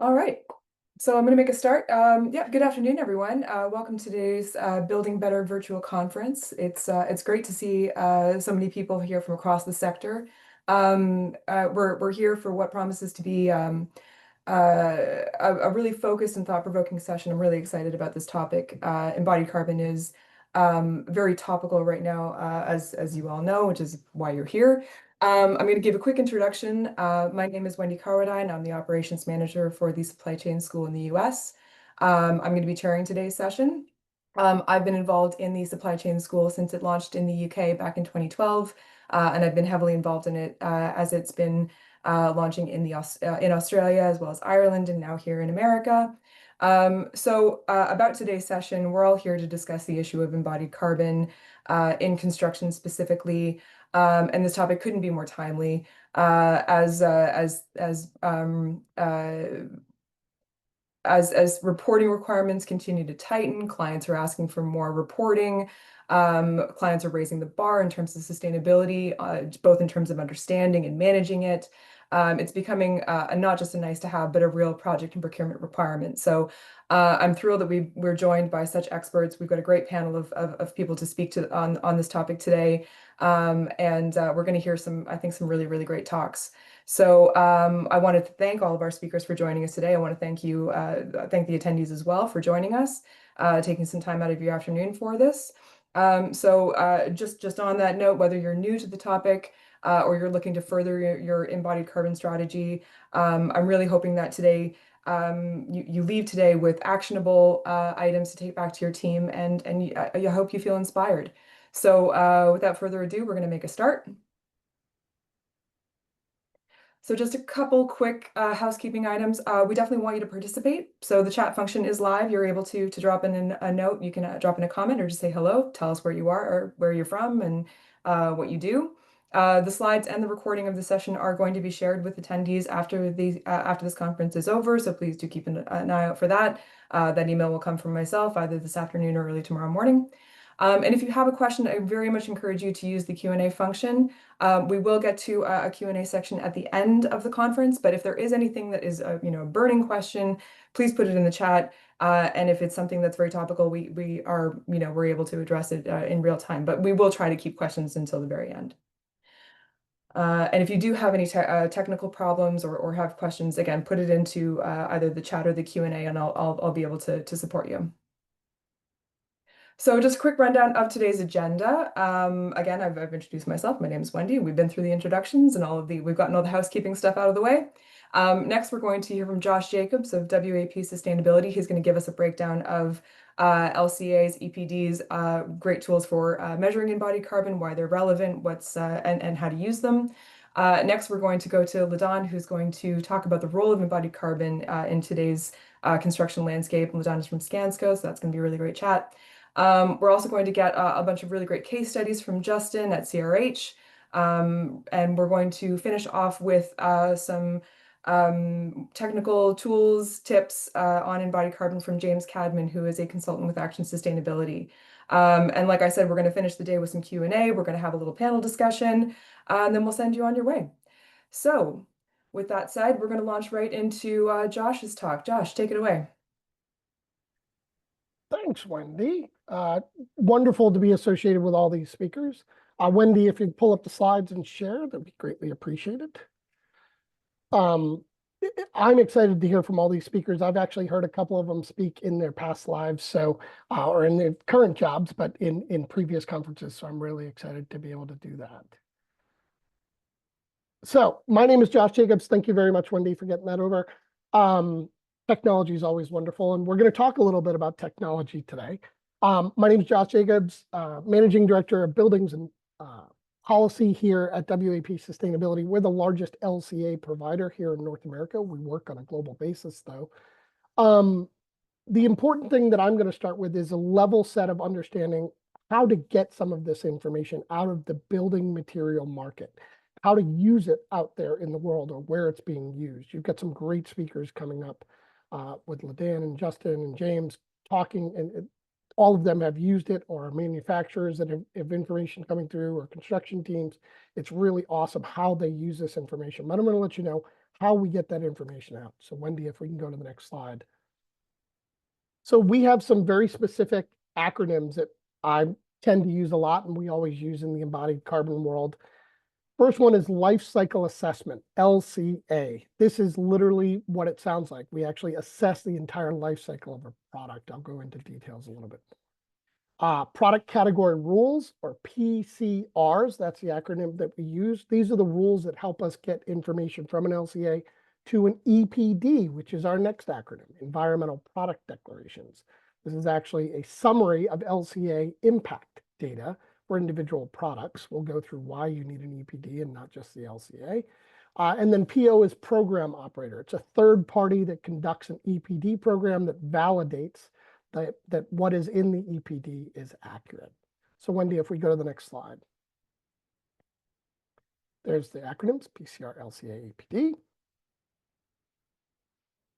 All right. So I'm going to make a start. Yeah, good afternoon, everyone. Welcome to today's Building Better virtual conference. It's great to see so many people here from across the sector. We're here for what promises to be a really focused and thought-provoking session. I'm really excited about this topic. Embodied carbon is very topical right now, as you all know, which is why you're here. I'm going to give a quick introduction. My name is Wendy Carradine. I'm the operations manager for the supply chain school in the US. I'm going to be chairing today's session. I've been involved in the supply chain school since it launched in the UK back in 2012, and I've been heavily involved in it as it's been launching in in Australia as well as Ireland and now here in America. About today's session, we're all here to discuss the issue of embodied carbon in construction specifically. And this topic couldn't be more timely as reporting requirements continue to tighten. Clients are asking for more reporting. Clients are raising the bar in terms of sustainability, both in terms of understanding and managing it. It's becoming not just a nice to have, but a real project and procurement requirement. So I'm thrilled that we're joined by such experts. We've got a great panel of people to speak to on this topic today. We're going to hear I think, some really, really great talks. So I wanted to thank all of our speakers for joining us today. I want to thank thank the attendees as well for joining us, taking some time out of your afternoon for this. Just on that note, whether you're new to the topic or you're looking to further your embodied carbon strategy, I'm really hoping that today you leave today with actionable items to take back to your team, and I hope you feel inspired. So without further ado, we're going to make a start. So just a couple quick housekeeping items. We definitely want you to participate. So the chat function is live. You're able to drop in a note. You can drop in a comment or just say hello. Tell us where you are or where you're from and what you do. The slides and the recording of the session are going to be shared with attendees after this conference is over. So please do keep an eye out for that. That email will come from myself either this afternoon or early tomorrow morning. And if you have a question, I very much encourage you to use the Q&A function. We will get to a Q&A section at the end of the conference, but if there is anything that is a burning question, please put it in the chat. And if it's something that's very topical, we're able to address it in real time. But we will try to keep questions until the very end. And if you do have any technical problems or have questions, again, put it into either the chat or the Q&A, and I'll be able to support you. So just a quick rundown of today's agenda. Again, I've introduced myself. My name is Wendy. We've been through the introductions and we've gotten all the housekeeping stuff out of the way. Next, we're going to hear from Josh Jacobs of WAP Sustainability. He's going to give us a breakdown of LCAs, EPDs, great tools for measuring embodied carbon, why they're relevant, and how to use them. Next, we're going to go to LaDon, who's going to talk about the role of embodied carbon in today's construction landscape. LaDon is from Skanska, so that's going to be a really great chat. We're also going to get a bunch of really great case studies from Justin at CRH. And we're going to finish off with some technical tools, tips on embodied carbon from James Cadman, who is a consultant with Action Sustainability. And like I said, we're going to finish the day with some Q&A. We're going to have a little panel discussion, and then we'll send you on your way. So with that said, we're going to launch right into Josh's talk. Josh, take it away. Thanks, Wendy. Wonderful to be associated with all these speakers. Wendy, if you'd pull up the slides and share, that'd be greatly appreciated. I'm excited to hear from all these speakers. I've actually heard a couple of them speak in their past lives, or in their current jobs, but in previous conferences. So I'm really excited to be able to do that. So my name is Josh Jacobs. Thank you very much, Wendy, for getting that over. Technology is always wonderful, and we're going to talk a little bit about technology today. My name is Josh Jacobs, Managing Director of Buildings and Policy here at WAP Sustainability. We're the largest LCA provider here in North America. We work on a global basis, though. The important thing that I'm going to start with is a level set of understanding how to get some of this information out of the building material market, how to use it out there in the world or where it's being used. You've got some great speakers coming up with LaDan and Justin and James talking and all of them have used it, or manufacturers that have information coming through, or construction teams. It's really awesome how they use this information. But I'm going to let you know how we get that information out. So Wendy, if we can go to the next slide. So we have some very specific acronyms that I tend to use a lot, and we always use in the embodied carbon world. First one is life cycle assessment, LCA. This is literally what it sounds like. We actually assess the entire life cycle of a product. I'll go into details a little bit. Product category rules, or PCRs, that's the acronym that we use. These are the rules that help us get information from an LCA to an EPD, which is our next acronym, Environmental Product Declarations. This is actually a summary of LCA impact data for individual products. We'll go through why you need an EPD and not just the LCA. And then PO is program operator. It's a third party that conducts an EPD program that validates that what is in the EPD is accurate. So Wendy, if we go to the next slide. There's the acronyms, PCR, LCA, EPD.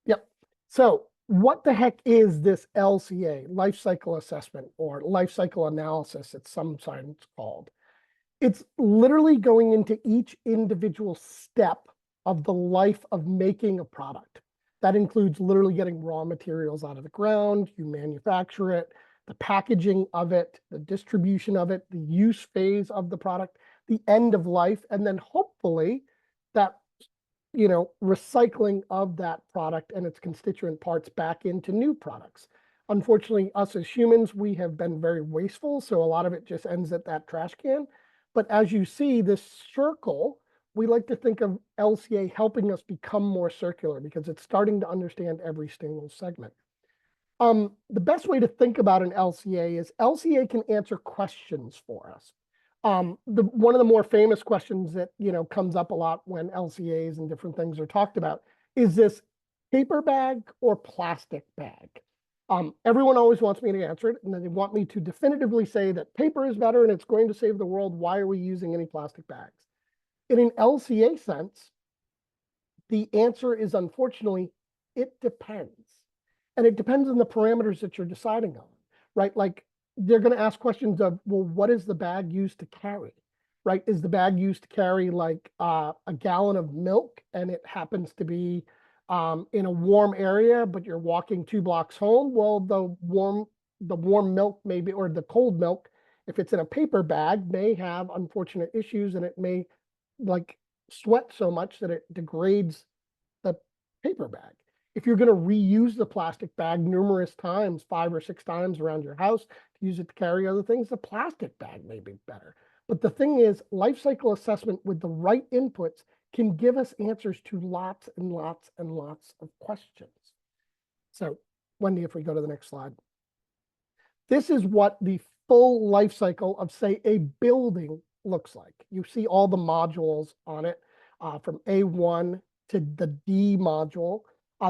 Yep. So what the heck is this LCA, life cycle assessment, or life cycle analysis, it's sometimes called? It's literally going into each individual step of the life of making a product. That includes literally getting raw materials out of the ground, you manufacture it, the packaging of it, the distribution of it, the use phase of the product, the end of life, and then hopefully that recycling of that product and its constituent parts back into new products. Unfortunately, us as humans, we have been very wasteful, so a lot of it just ends at that trash can. But as you see, this circle, we like to think of LCA helping us become more circular because it's starting to understand every single segment. The best way to think about an LCA is LCA can answer questions for us. One of the more famous questions that comes up a lot when LCAs and different things are talked about is this paper bag or plastic bag? Everyone always wants me to answer it, and they want me to definitively say that paper is better and it's going to save the world. Why are we using any plastic bags? In an LCA sense, the answer is unfortunately, it depends. And it depends on the parameters that you're deciding on, right? Like they're going to ask questions of, well, what is the bag used to carry, right? Is the bag used to carry like a gallon of milk and it happens to be in a warm area, but you're walking 2 blocks home? Well, the warm milk maybe, or the cold milk, if it's in a paper bag, may have unfortunate issues, and it may like sweat so much that it degrades the paper bag. If you're going to reuse the plastic bag numerous times, 5 or 6 times around your house to use it to carry other things, the plastic bag may be better. But the thing is, life cycle assessment with the right inputs can give us answers to lots and lots and lots of questions. So Wendy, if we go to the next slide. This is what the full life cycle of, say, a building looks like. You see all the modules on it, from A1 to the D module.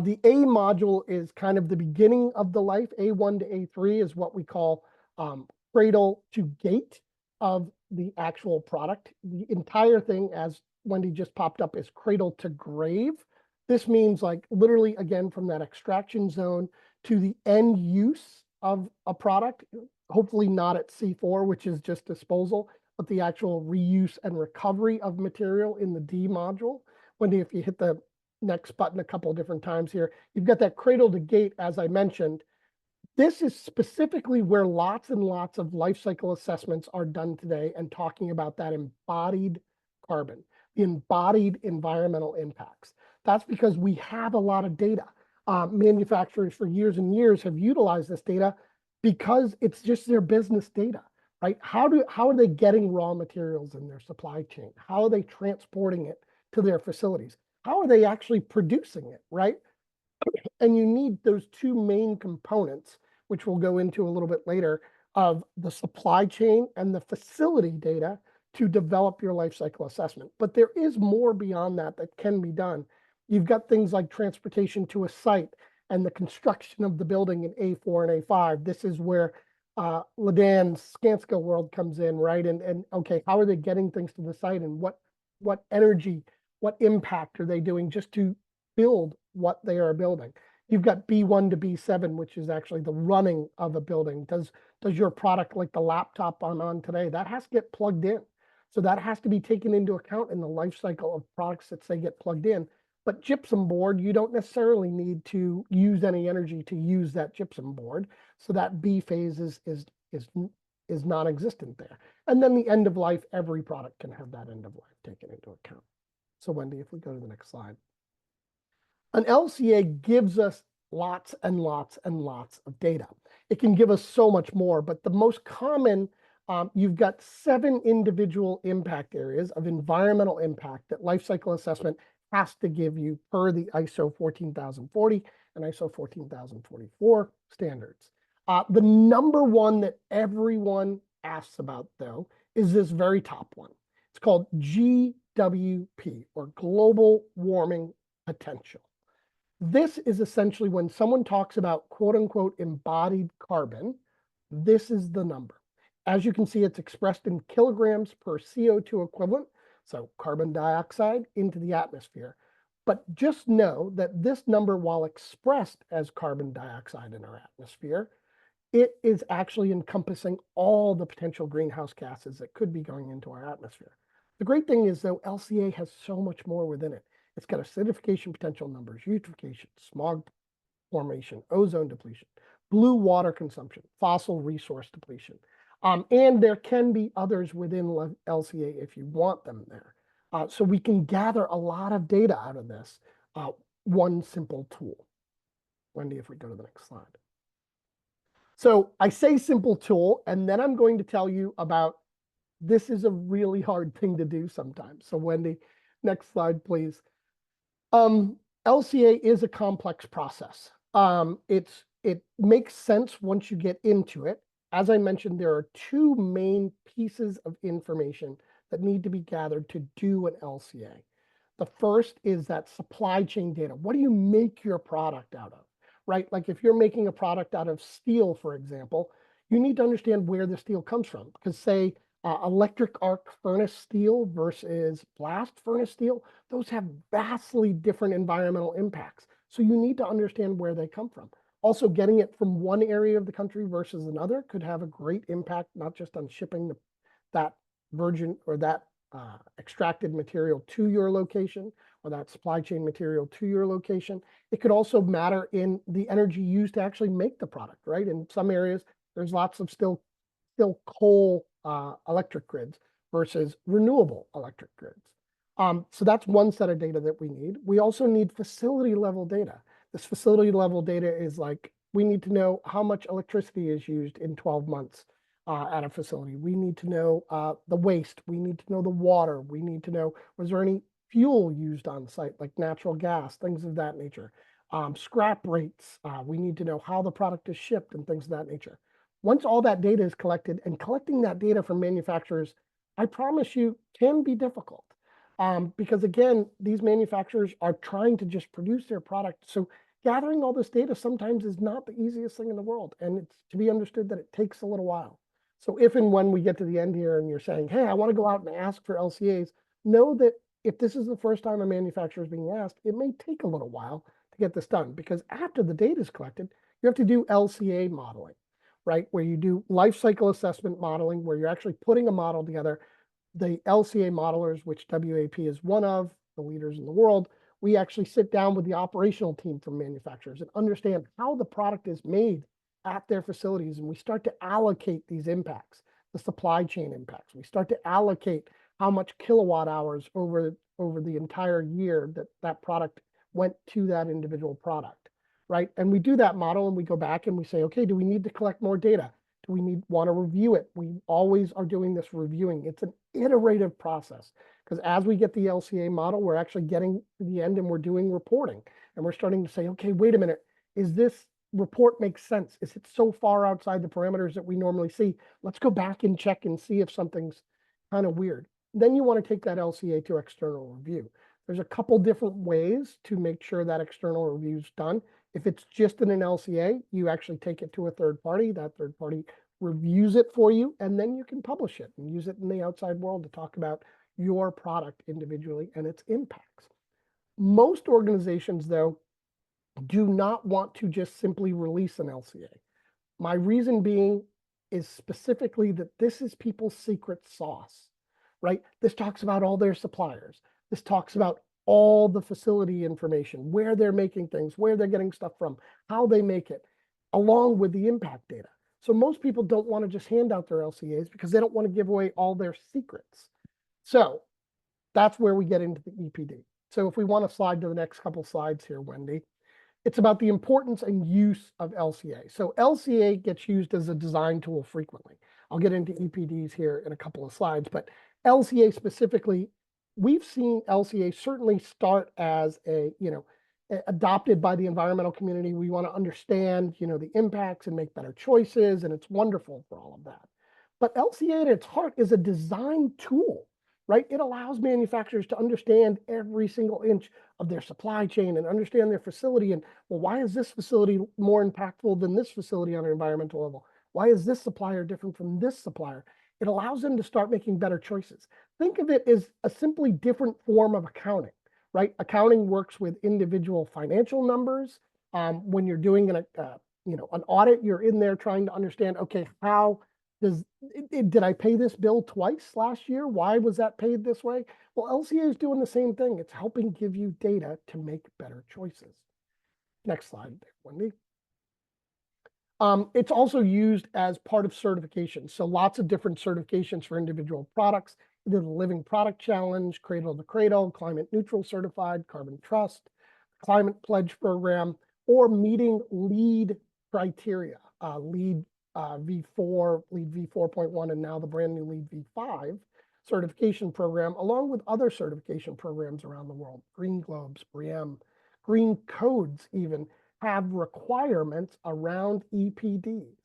The A module is kind of the beginning of the life. A1 to A3 is what we call cradle to gate of the actual product. The entire thing, as Wendy just popped up, is cradle to grave. This means like literally, again, from that extraction zone to the end use of a product, hopefully not at C4, which is just disposal, but the actual reuse and recovery of material in the D module. Wendy, if you hit the next button a couple of different times here, you've got that cradle to gate, as I mentioned. This is specifically where lots and lots of life cycle assessments are done today, and talking about that embodied carbon, the embodied environmental impacts. That's because we have a lot of data. Manufacturers for years and years have utilized this data because it's just their business data, right? How are they getting raw materials in their supply chain? How are they transporting it to their facilities? How are they actually producing it, right? And you need those 2 main components, which we'll go into a little bit later, of the supply chain and the facility data to develop your life cycle assessment. But there is more beyond that that can be done. You've got things like transportation to a site and the construction of the building in A4 and A5. This is where Ledan's Skanska world comes in, right? And okay, how are they getting things to the site, and what energy, what impact are they doing just to build what they are building? You've got B1 to B7, which is actually the running of a building. Does your product, like the laptop I'm on today, that has to get plugged in. So that has to be taken into account in the life cycle of products that say get plugged in. But gypsum board, you don't necessarily need to use any energy to use that gypsum board. So that B phase is non-existent there. And then the end of life, every product can have that end of life taken into account. So Wendy, if we go to the next slide. An LCA gives us lots and lots and lots of data. It can give us so much more, but the most common, you've got 7 individual impact areas of environmental impact that life cycle assessment has to give you per the ISO 14040 and ISO 14044 standards. The number one that everyone asks about, though, is this very top one. It's called GWP, or global warming potential. This is essentially when someone talks about quote unquote embodied carbon, this is the number. As you can see, it's expressed in kilograms per CO2 equivalent, so carbon dioxide into the atmosphere. But just know that this number, while expressed as carbon dioxide in our atmosphere, it is actually encompassing all the potential greenhouse gases that could be going into our atmosphere. The great thing is, though, LCA has so much more within it. It's got acidification potential numbers, eutrophication, smog formation, ozone depletion, blue water consumption, fossil resource depletion. And there can be others within LCA if you want them there. So we can gather a lot of data out of this, one simple tool. Wendy, if we go to the next slide. So I say simple tool, and then I'm going to tell you about this is a really hard thing to do sometimes. So Wendy, next slide, please. LCA is a complex process. It makes sense once you get into it. As I mentioned, there are 2 main pieces of information that need to be gathered to do an LCA. The first is that supply chain data. What do you make your product out of, right? Like if you're making a product out of steel, for example, you need to understand where the steel comes from. Because say electric arc furnace steel versus blast furnace steel, those have vastly different environmental impacts. So you need to understand where they come from. Also, getting it from one area of the country versus another could have a great impact, not just on shipping that virgin or that extracted material to your location, or that supply chain material to your location. It could also matter in the energy used to actually make the product, right? In some areas, there's lots of still coal electric grids versus renewable electric grids. So that's one set of data that we need. We also need facility level data. This facility level data is like, we need to know how much electricity is used in 12 months at a facility. We need to know the waste. We need to know the water. We need to know, was there any fuel used on site, like natural gas, things of that nature. Scrap rates. We need to know how the product is shipped and things of that nature. Once all that data is collected, and collecting that data from manufacturers, I promise you, can be difficult. Because again, these manufacturers are trying to just produce their product. So gathering all this data sometimes is not the easiest thing in the world. And it's to be understood that it takes a little while. So if and when we get to the end here and you're saying, hey, I want to go out and ask for LCAs, know that if this is the first time a manufacturer is being asked, it may take a little while to get this done, because after the data is collected, you have to do LCA modeling, right? Where you do life cycle assessment modeling, where you're actually putting a model together. The LCA modelers, which WAP is one of the leaders in the world, we actually sit down with the operational team from manufacturers and understand how the product is made at their facilities. And we start to allocate these impacts, the supply chain impacts. We start to allocate how much kilowatt hours over the entire year that product went to that individual product, right? And we do that model and we go back and we say, okay, do we need to collect more data? Do we want to review it? We always are doing this reviewing. It's an iterative process, because as we get the LCA model, we're actually getting to the end and we're doing reporting. And we're starting to say, okay, wait a minute, is this report make sense? Is it so far outside the parameters that we normally see? Let's go back and check and see if something's kind of weird. Then you want to take that LCA to external review. There's a couple different ways to make sure that external review is done. If it's just in an LCA, you actually take it to a third party. That third party reviews it for you, and then you can publish it and use it in the outside world to talk about your product individually and its impacts. Most organizations, though, do not want to just simply release an LCA. My reason being is specifically that this is people's secret sauce, right? This talks about all their suppliers. This talks about all the facility information, where they're making things, where they're getting stuff from, how they make it, along with the impact data. So most people don't want to just hand out their LCAs because they don't want to give away all their secrets. So that's where we get into the EPD. So if we want to slide to the next couple slides here, Wendy, it's about the importance and use of LCA. So LCA gets used as a design tool frequently. I'll get into EPDs here in a couple of slides, but LCA specifically, we've seen LCA certainly start as adopted by the environmental community. We want to understand, the impacts and make better choices, and it's wonderful for all of that. But LCA at its heart is a design tool, right? It allows manufacturers to understand every single inch of their supply chain and understand their facility. And well, why is this facility more impactful than this facility on an environmental level? Why is this supplier different from this supplier? It allows them to start making better choices. Think of it as a simply different form of accounting, right? Accounting works with individual financial numbers. When you're doing an audit, you're in there trying to understand, okay, how did I pay this bill twice last year? Why was that paid this way? Well, LCA is doing the same thing. It's helping give you data to make better choices. Next slide, Wendy. It's also used as part of certification. So lots of different certifications for individual products, either the Living Product Challenge, Cradle to Cradle, Climate Neutral Certified, Carbon Trust, Climate Pledge Program, or meeting LEED criteria, LEED V4, LEED V4.1, and now the brand new LEED V5 certification program, along with other certification programs around the world. Green Globes, BREEAM, Green Codes even have requirements around EPDs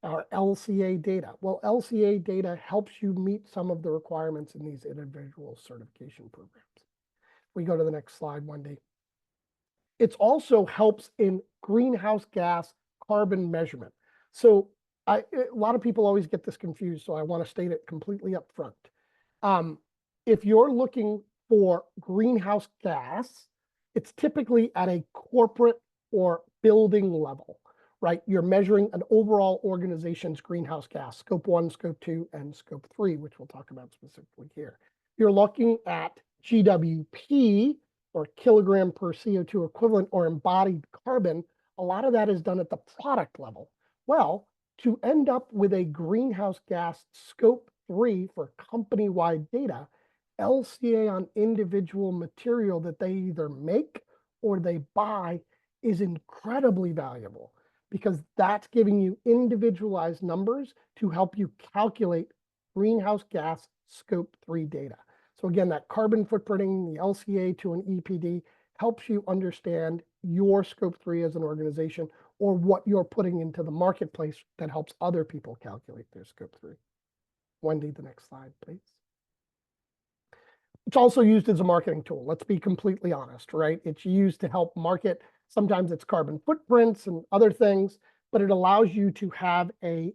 or LCA data. Well, LCA data helps you meet some of the requirements in these individual certification programs. We go to the next slide, Wendy. It also helps in greenhouse gas carbon measurement. So a lot of people always get this confused, so I want to state it completely up front. If you're looking for greenhouse gas, it's typically at a corporate or building level, right? You're measuring an overall organization's greenhouse gas, scope 1, scope 2, and scope 3, which we'll talk about specifically here. You're looking at GWP, or kilogram per CO2 equivalent, or embodied carbon. A lot of that is done at the product level. Well, to end up with a greenhouse gas scope 3 for company-wide data, LCA on individual material that they either make or they buy is incredibly valuable, because that's giving you individualized numbers to help you calculate greenhouse gas scope 3 data. So again, that carbon footprinting, the LCA to an EPD, helps you understand your scope 3 as an organization, or what you're putting into the marketplace that helps other people calculate their scope 3. Wendy, the next slide, please. It's also used as a marketing tool. Let's be completely honest, right? It's used to help market. Sometimes it's carbon footprints and other things, but it allows you to have a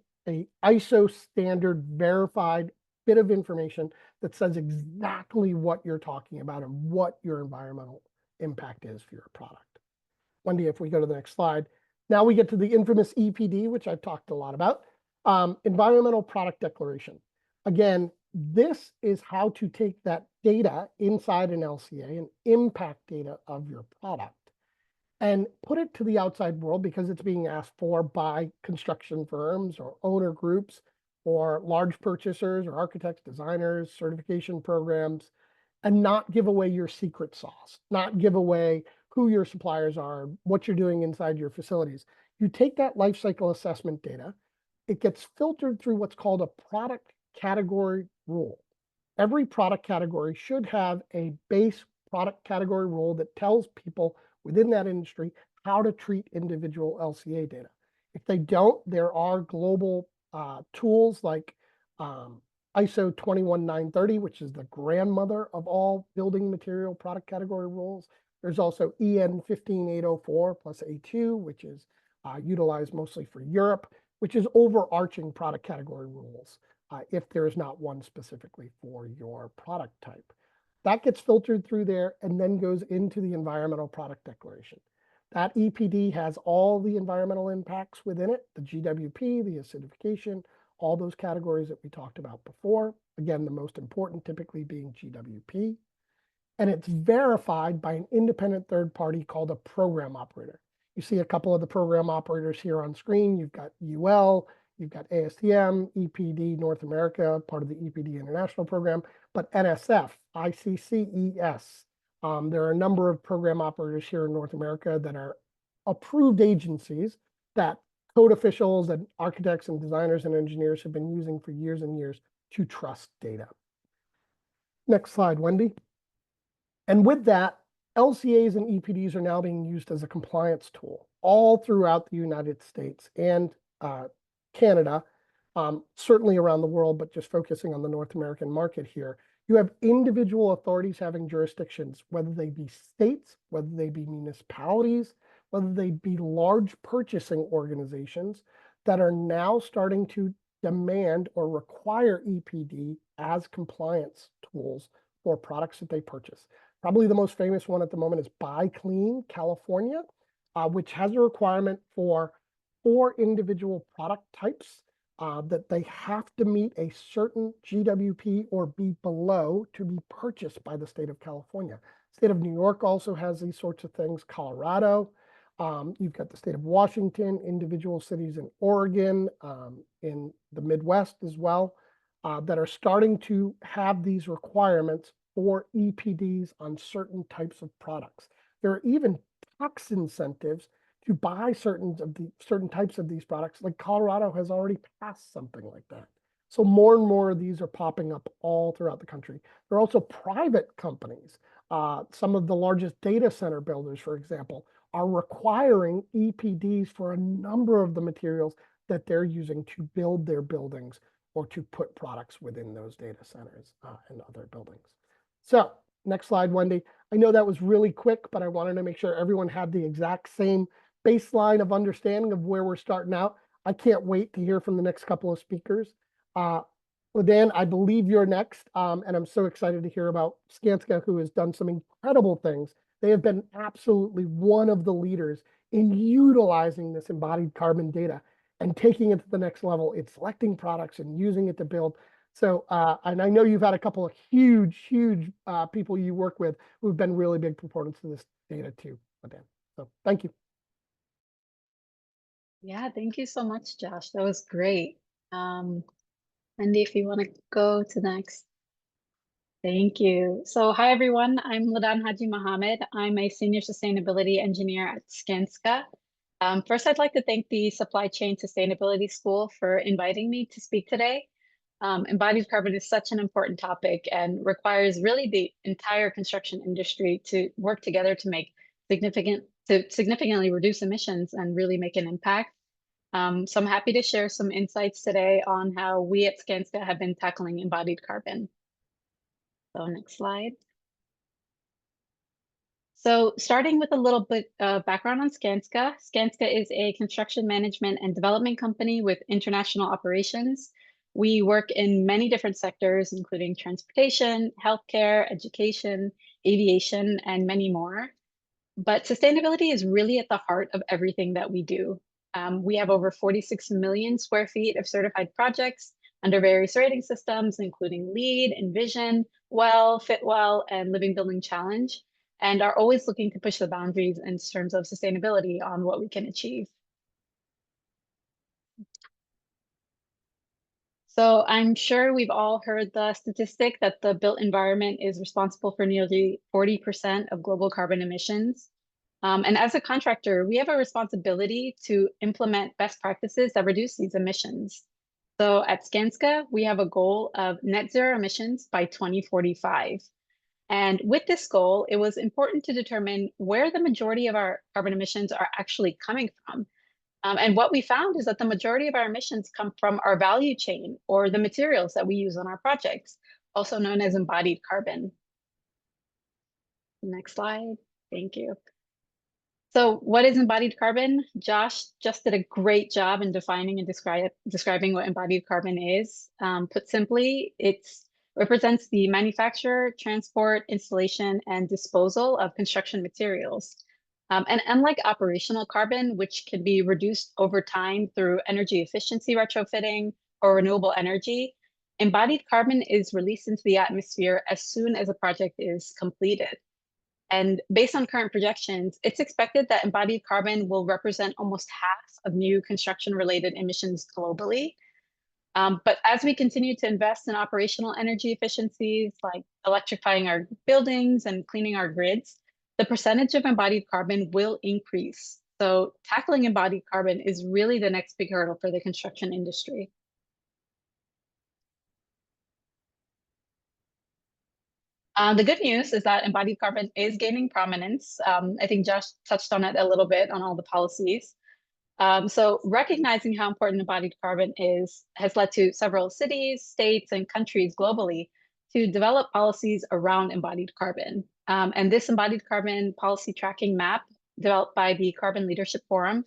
ISO standard verified bit of information that says exactly what you're talking about and what your environmental impact is for your product. Wendy, if we go to the next slide. Now we get to the infamous EPD, which I've talked a lot about. Environmental Product Declaration. Again, this is how to take that data inside an LCA and impact data of your product and put it to the outside world, because it's being asked for by construction firms or owner groups or large purchasers or architects, designers, certification programs, and not give away your secret sauce, not give away who your suppliers are, what you're doing inside your facilities. You take that life cycle assessment data, it gets filtered through what's called a product category rule. Every product category should have a base product category rule that tells people within that industry how to treat individual LCA data. If they don't, there are global tools like ISO 21930, which is the grandmother of all building material product category rules. There's also EN 15804 plus A2, which is utilized mostly for Europe, which is overarching product category rules, if there is not one specifically for your product type. That gets filtered through there and then goes into the environmental product declaration. That EPD has all the environmental impacts within it, the GWP, the acidification, all those categories that we talked about before. Again, the most important typically being GWP. And it's verified by an independent third party called a program operator. You see a couple of the program operators here on screen. You've got UL, you've got ASTM, EPD North America, part of the EPD International Program, but NSF, ICCES. There are a number of program operators here in North America that are approved agencies that code officials and architects and designers and engineers have been using for years and years to trust data. Next slide, Wendy. And with that, LCAs and EPDs are now being used as a compliance tool all throughout the United States and Canada, certainly around the world, but just focusing on the North American market here. You have individual authorities having jurisdictions, whether they be states, whether they be municipalities, whether they be large purchasing organizations that are now starting to demand or require EPD as compliance tools for products that they purchase. Probably the most famous one at the moment is Buy Clean, California, which has a requirement for 4 individual product types that they have to meet a certain GWP or be below to be purchased by the state of California. State of New York also has these sorts of things. Colorado, you've got the state of Washington, individual cities in Oregon, in the Midwest as well, that are starting to have these requirements for EPDs on certain types of products. There are even tax incentives to buy certain types of these products. Like Colorado has already passed something like that. So more and more of these are popping up all throughout the country. There are also private companies. Some of the largest data center builders, for example, are requiring EPDs for a number of the materials that they're using to build their buildings or to put products within those data centers and other buildings. So next slide, Wendy. I know that was really quick, but I wanted to make sure everyone had the exact same baseline of understanding of where we're starting out. I can't wait to hear from the next couple of speakers. Dan, I believe you're next, and I'm so excited to hear about Skanska, who has done some incredible things. They have been absolutely one of the leaders in utilizing this embodied carbon data and taking it to the next level in selecting products and using it to build. So, and I know you've had a couple of huge people you work with who've been really big proponents of this data too, Dan. So thank you. Yeah, thank you so much, Josh. That was great. Andy, if you want to go to the next. Thank you. So hi, everyone. I'm Ladan Haji Mohammed. I'm a senior sustainability engineer at Skanska. First, I'd like to thank the Supply Chain Sustainability School for inviting me to speak today. Embodied carbon is such an important topic and requires really the entire construction industry to work together to make significantly reduce emissions and really make an impact. So I'm happy to share some insights today on how we at Skanska have been tackling embodied carbon. So next slide. So starting with a little bit of background on Skanska. Skanska is a construction management and development company with international operations. We work in many different sectors, including transportation, healthcare, education, aviation, and many more. But sustainability is really at the heart of everything that we do. We have over 46 million square feet of certified projects under various rating systems, including LEED, Envision, WELL, Fitwell, and Living Building Challenge, and are always looking to push the boundaries in terms of sustainability on what we can achieve. So I'm sure we've all heard the statistic that the built environment is responsible for nearly 40% of global carbon emissions. And as a contractor, we have a responsibility to implement best practices that reduce these emissions. So at Skanska, we have a goal of net zero emissions by 2045. And with this goal, it was important to determine where the majority of our carbon emissions are actually coming from. And what we found is that the majority of our emissions come from our value chain or the materials that we use on our projects, also known as embodied carbon. Next slide. Thank you. So what is embodied carbon? Josh just did a great job in defining and describing what embodied carbon is. Put simply, it represents the manufacture, transport, installation, and disposal of construction materials. And unlike operational carbon, which can be reduced over time through energy efficiency retrofitting or renewable energy, embodied carbon is released into the atmosphere as soon as a project is completed. And based on current projections, it's expected that embodied carbon will represent almost half of new construction-related emissions globally. But as we continue to invest in operational energy efficiencies, like electrifying our buildings and cleaning our grids, the percentage of embodied carbon will increase. So tackling embodied carbon is really the next big hurdle for the construction industry. The good news is that embodied carbon is gaining prominence. I think Josh touched on it a little bit on all the policies. So recognizing how important embodied carbon is has led to several cities, states, and countries globally to develop policies around embodied carbon. And this embodied carbon policy tracking map developed by the Carbon Leadership Forum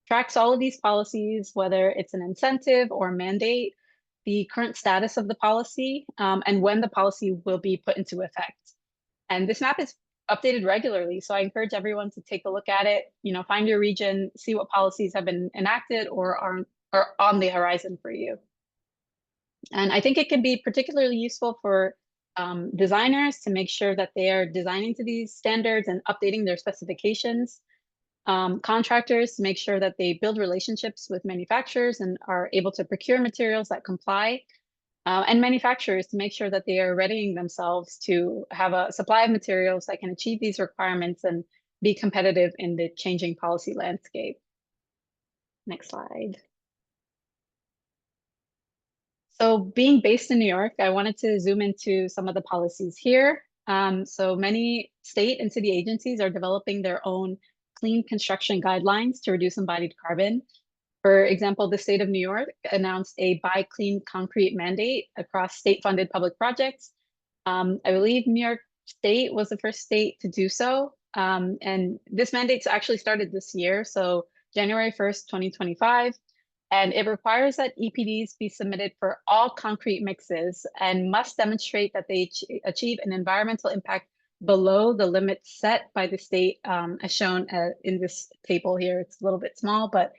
tracks all of these policies, whether it's an incentive or mandate, the current status of the policy, and when the policy will be put into effect. And this map is updated regularly, so I encourage everyone to take a look at it, find your region, see what policies have been enacted or are on the horizon for you. And I think it can be particularly useful for designers to make sure that they are designing to these standards and updating their specifications. Contractors to make sure that they build relationships with manufacturers and are able to procure materials that comply, and manufacturers to make sure that they are readying themselves to have a supply of materials that can achieve these requirements and be competitive in the changing policy landscape. Next slide. So being based in New York, I wanted to zoom into some of the policies here. So many state and city agencies are developing their own clean construction guidelines to reduce embodied carbon. For example, the state of New York announced a buy clean concrete mandate across state-funded public projects. I believe New York State was the first state to do so. And this mandate actually started this year, so January 1st, 2025. And it requires that EPDs be submitted for all concrete mixes and must demonstrate that they achieve an environmental impact below the limits set by the state, as shown in this table here. It's a little bit small, but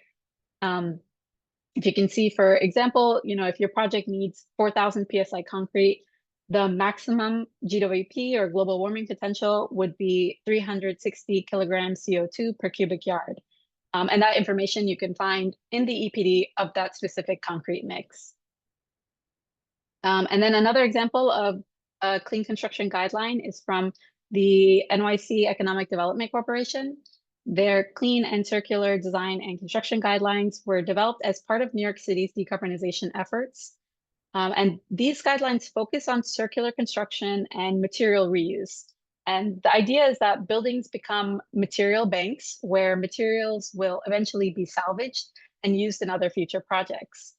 if you can see, for example, if your project needs 4,000 PSI concrete, the maximum GWP or global warming potential would be 360 kilograms CO2 per cubic yard. And that information you can find in the EPD of that specific concrete mix. And then another example of a clean construction guideline is from the NYC Economic Development Corporation. Their clean and circular design and construction guidelines were developed as part of New York City's decarbonization efforts. And these guidelines focus on circular construction and material reuse. And the idea is that buildings become material banks where materials will eventually be salvaged and used in other future projects.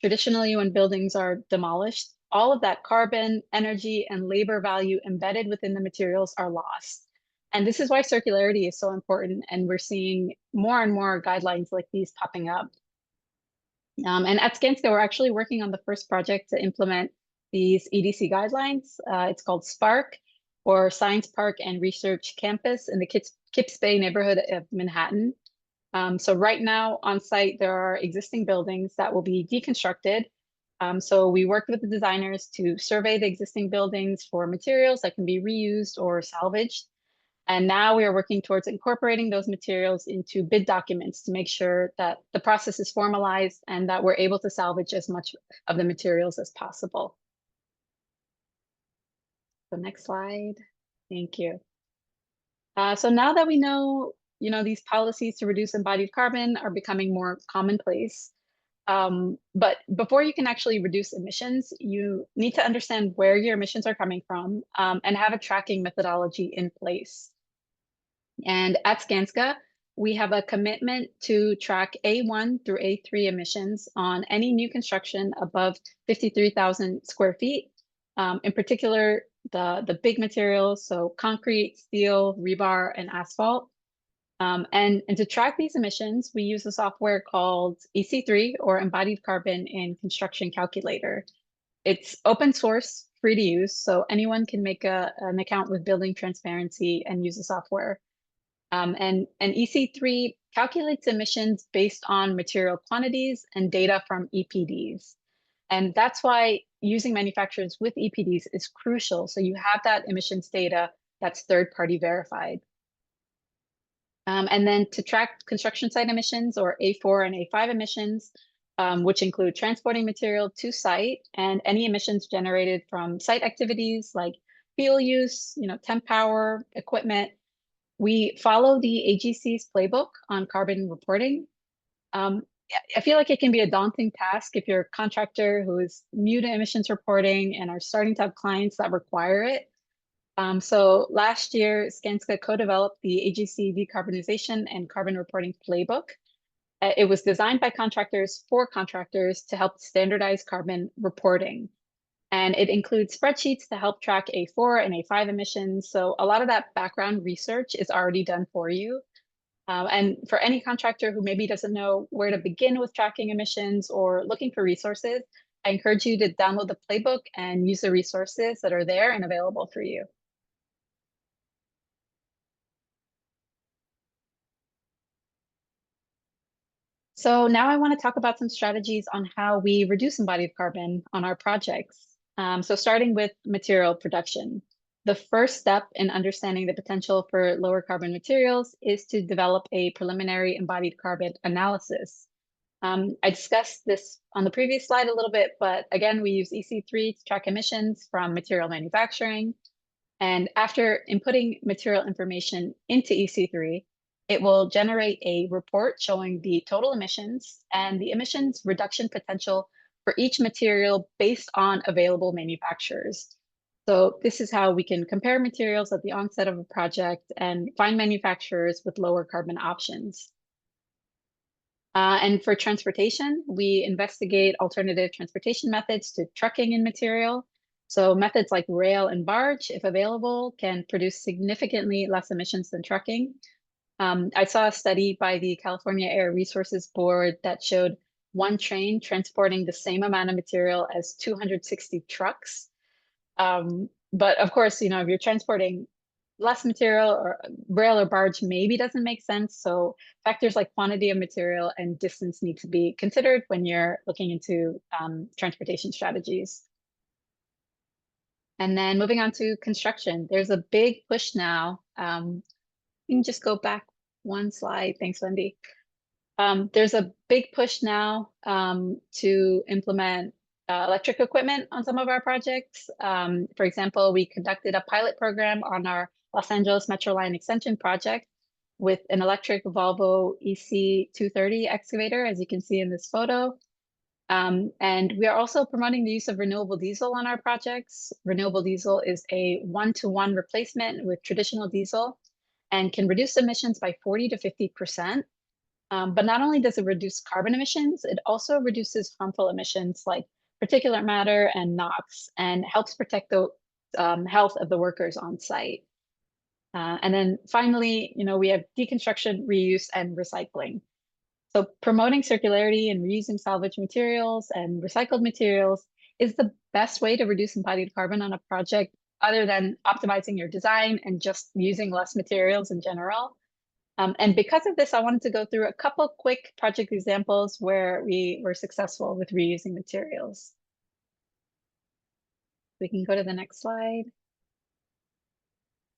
Traditionally, when buildings are demolished, all of that carbon, energy, and labor value embedded within the materials are lost. And this is why circularity is so important. And we're seeing more and more guidelines like these popping up. And at Skanska, we're actually working on the first project to implement these EDC guidelines. It's called SPARK, or Science Park and Research Campus in the Kips Bay neighborhood of Manhattan. So right now on site, there are existing buildings that will be deconstructed. So we worked with the designers to survey the existing buildings for materials that can be reused or salvaged. And now we are working towards incorporating those materials into bid documents to make sure that the process is formalized and that we're able to salvage as much of the materials as possible. So next slide. Thank you. So now that we know, these policies to reduce embodied carbon are becoming more commonplace. But before you can actually reduce emissions, you need to understand where your emissions are coming from, and have a tracking methodology in place. And at Skanska, we have a commitment to track A1 through A3 emissions on any new construction above 53,000 square feet. In particular, the big materials, so concrete, steel, rebar, and asphalt. And to track these emissions, we use a software called EC3, or Embodied Carbon in Construction Calculator. It's open source, free to use, so anyone can make an account with Building Transparency and use the software. And EC3 calculates emissions based on material quantities and data from EPDs. And that's why using manufacturers with EPDs is crucial. So you have that emissions data that's third-party verified. And then to track construction site emissions, or A4 and A5 emissions, which include transporting material to site and any emissions generated from site activities like fuel use, temp power, equipment. We follow the AGC's playbook on carbon reporting. I feel like it can be a daunting task if you're a contractor who is new to emissions reporting and are starting to have clients that require it. So last year, Skanska co-developed the AGC decarbonization and carbon reporting playbook. It was designed by contractors for contractors to help standardize carbon reporting. And it includes spreadsheets to help track A4 and A5 emissions. So a lot of that background research is already done for you. And for any contractor who maybe doesn't know where to begin with tracking emissions or looking for resources, I encourage you to download the playbook and use the resources that are there and available for you. So now I want to talk about some strategies on how we reduce embodied carbon on our projects. So starting with material production. The first step in understanding the potential for lower carbon materials is to develop a preliminary embodied carbon analysis. I discussed this on the previous slide a little bit, but again, we use EC3 to track emissions from material manufacturing. And after inputting material information into EC3, it will generate a report showing the total emissions and the emissions reduction potential for each material based on available manufacturers. So this is how we can compare materials at the onset of a project and find manufacturers with lower carbon options. And for transportation, we investigate alternative transportation methods to trucking and material. So methods like rail and barge, if available, can produce significantly less emissions than trucking. I saw a study by the California Air Resources Board that showed one train transporting the same amount of material as 260 trucks. But of course, if you're transporting less material, or rail or barge maybe doesn't make sense. So factors like quantity of material and distance need to be considered when you're looking into transportation strategies. And then moving on to construction, there's a big push now. You can just go back one slide. Thanks, Wendy. There's a big push now to implement electric equipment on some of our projects. For example, we conducted a pilot program on our Los Angeles Metro Line extension project with an electric Volvo EC230 excavator, as you can see in this photo. And we are also promoting the use of renewable diesel on our projects. Renewable diesel is a one-to-one replacement with traditional diesel and can reduce emissions by 40 to 50%. But not only does it reduce carbon emissions, it also reduces harmful emissions like particulate matter and NOx, and helps protect the health of the workers on site. And then finally, we have deconstruction, reuse, and recycling. So promoting circularity and reusing salvage materials and recycled materials is the best way to reduce embodied carbon on a project, other than optimizing your design and just using less materials in general. And because of this, I wanted to go through a couple quick project examples where we were successful with reusing materials. We can go to the next slide.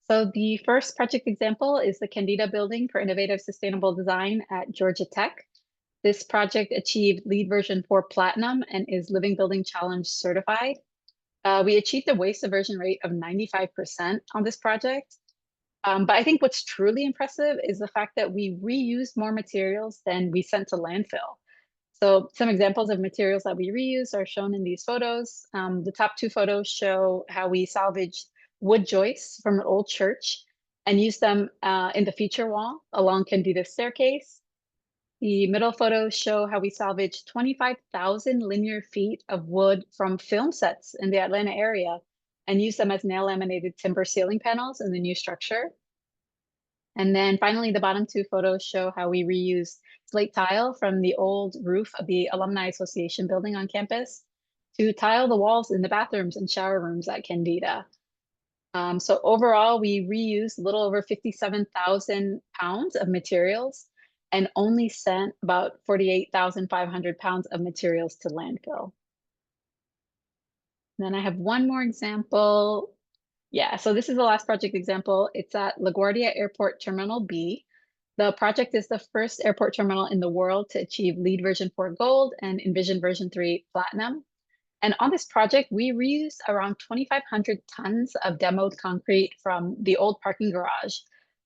So the first project example is the Candida Building for Innovative Sustainable Design at Georgia Tech. This project achieved LEED version 4 Platinum and is Living Building Challenge certified. We achieved a waste aversion rate of 95% on this project. But I think what's truly impressive is the fact that we reused more materials than we sent to landfill. So some examples of materials that we reuse are shown in these photos. The top two photos show how we salvaged wood joists from an old church and used them in the feature wall along Candida's staircase. The middle photos show how we salvaged 25,000 linear feet of wood from film sets in the Atlanta area and used them as nail laminated timber ceiling panels in the new structure. And then finally, the bottom two photos show how we reused slate tile from the old roof of the Alumni Association building on campus to tile the walls in the bathrooms and shower rooms at Candida. So overall, we reused a little over 57,000 pounds of materials and only sent about 48,500 pounds of materials to landfill. Then I have one more example. Yeah, so this is the last project example. It's at LaGuardia Airport Terminal B. The project is the first airport terminal in the world to achieve LEED version 4 gold and Envision version 3 platinum. And on this project, we reused around 2,500 tons of demoed concrete from the old parking garage,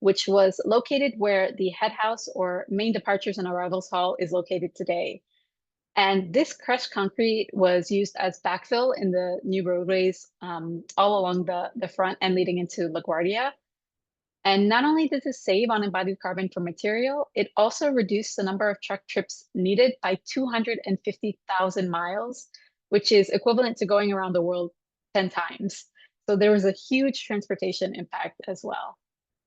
which was located where the head house or main departures and arrivals hall is located today. And this crushed concrete was used as backfill in the new roadways all along the front and leading into LaGuardia. And not only does it save on embodied carbon for material, it also reduced the number of truck trips needed by 250,000 miles, which is equivalent to going around the world 10 times. So there was a huge transportation impact as well.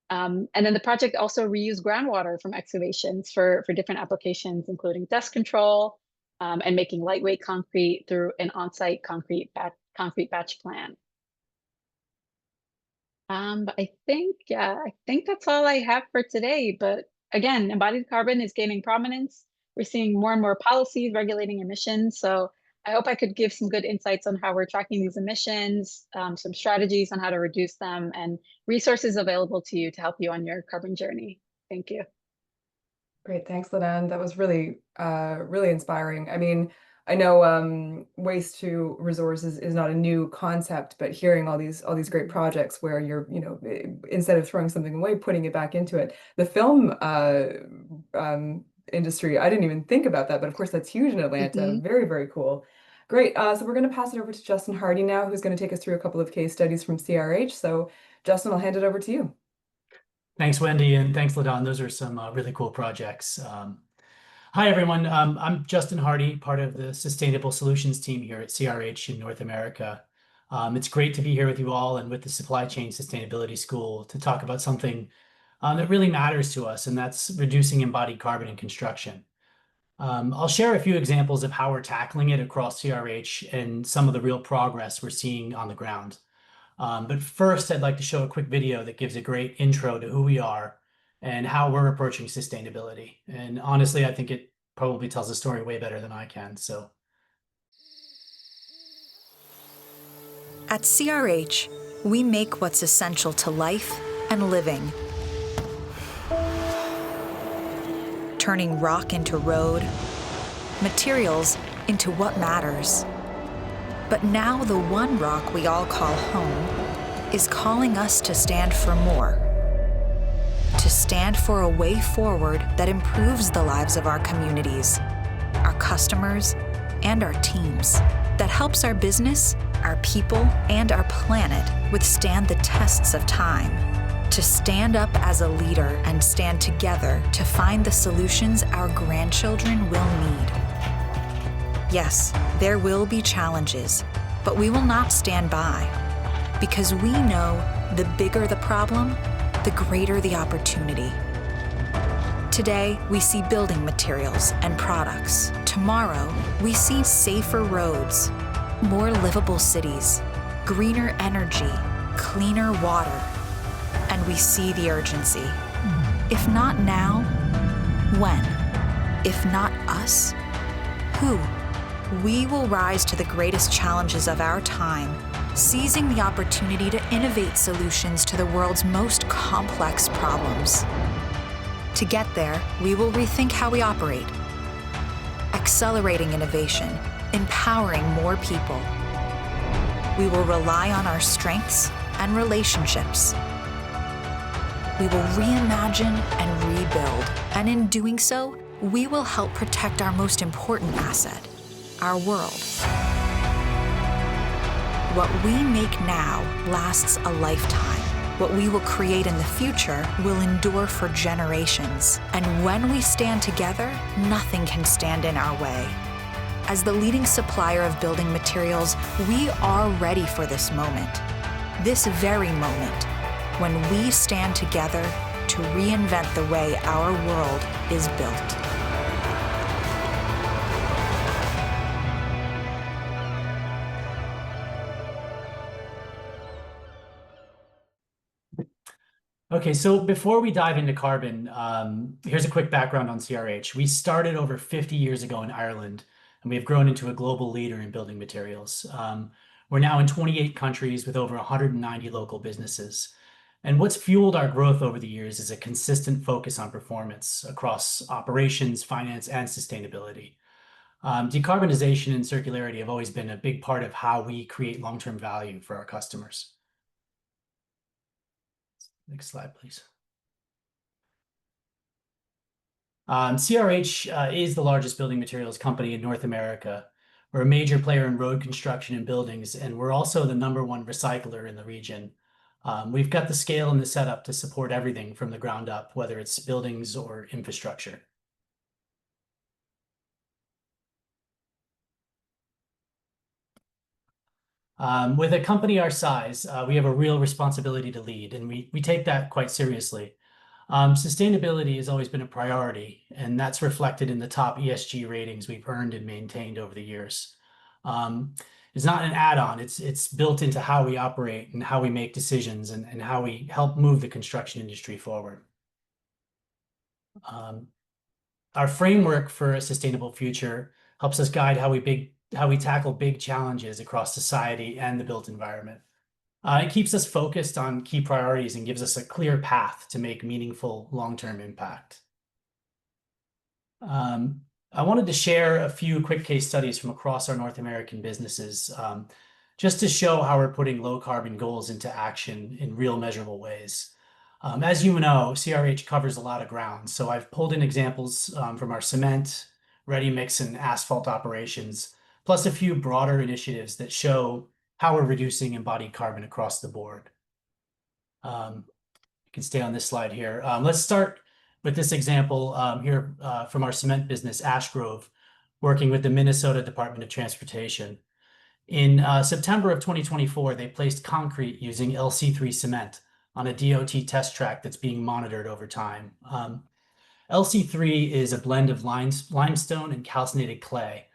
And then the project also reused groundwater from excavations for different applications, including dust control and making lightweight concrete through an on-site concrete batch plant. But I think that's all I have for today. But again, embodied carbon is gaining prominence. We're seeing more and more policies regulating emissions. So I hope I could give some good insights on how we're tracking these emissions, some strategies on how to reduce them, and resources available to you to help you on your carbon journey. Thank you. Great, thanks, Lenan. That was really, really inspiring. I mean, I know waste to resources is not a new concept, but hearing all these great projects where you're, instead of throwing something away, putting it back into it. The film industry, I didn't even think about that, but of course that's huge in Atlanta. Very, very cool. Great. So we're going to pass it over to Justin Hardy now, who's going to take us through a couple of case studies from CRH. So Justin, I'll hand it over to you. Thanks, Wendy, and thanks, Ladon. Those are some really cool projects. Hi, everyone. I'm Justin Hardy, part of the Sustainable Solutions team here at CRH in North America. It's great to be here with you all and with the Supply Chain Sustainability School to talk about something that really matters to us, and that's reducing embodied carbon in construction. I'll share a few examples of how we're tackling it across CRH and some of the real progress we're seeing on the ground. But first, I'd like to show a quick video that gives a great intro to who we are and how we're approaching sustainability. And honestly, I think it probably tells the story way better than I can. So, at CRH, we make what's essential to life and living. Turning rock into road, materials into what matters. But now the one rock we all call home is calling us to stand for more. To stand for a way forward that improves the lives of our communities, our customers, and our teams. That helps our business, our people, and our planet withstand the tests of time. To stand up as a leader and stand together to find the solutions our grandchildren will need. Yes, there will be challenges, but we will not stand by, because we know the bigger the problem, the greater the opportunity. Today, we see building materials and products. Tomorrow, we see safer roads, more livable cities, greener energy, cleaner water, and we see the urgency. If not now, when? If not us, who? We will rise to the greatest challenges of our time, seizing the opportunity to innovate solutions to the world's most complex problems. To get there, we will rethink how we operate, accelerating innovation, empowering more people. We will rely on our strengths and relationships. We will reimagine and rebuild, and in doing so, we will help protect our most important asset, our world. What we make now lasts a lifetime. What we will create in the future will endure for generations. And when we stand together, nothing can stand in our way. As the leading supplier of building materials, we are ready for this moment. This very moment, when we stand together to reinvent the way our world is built. Okay, so before we dive into carbon, here's a quick background on CRH. We started over 50 years ago in Ireland, and we have grown into a global leader in building materials. We're now in 28 countries with over 190 local businesses. And what's fueled our growth over the years is a consistent focus on performance across operations, finance, and sustainability. Decarbonization and circularity have always been a big part of how we create long-term value for our customers. Next slide, please. CRH is the largest building materials company in North America. We're a major player in road construction and buildings, and we're also the #1 recycler in the region. We've got the scale and the setup to support everything from the ground up, whether it's buildings or infrastructure. With a company our size, we have a real responsibility to lead, and we take that quite seriously. Sustainability has always been a priority, and that's reflected in the top ESG ratings we've earned and maintained over the years. It's not an add-on, it's built into how we operate and how we make decisions and how we help move the construction industry forward. Our framework for a sustainable future helps us guide how we tackle big challenges across society and the built environment. It keeps us focused on key priorities and gives us a clear path to make meaningful long-term impact. I wanted to share a few quick case studies from across our North American businesses, just to show how we're putting low carbon goals into action in real measurable ways. As you know, CRH covers a lot of ground, so I've pulled in examples from our cement, ready mix, and asphalt operations, plus a few broader initiatives that show how we're reducing embodied carbon across the board. You can stay on this slide here. Let's start with this example here from our cement business, Ash Grove, working with the Minnesota Department of Transportation. In September of 2024, they placed concrete using LC3 cement on a DOT test track that's being monitored over time. LC3 is a blend of limestone and calcinated clay.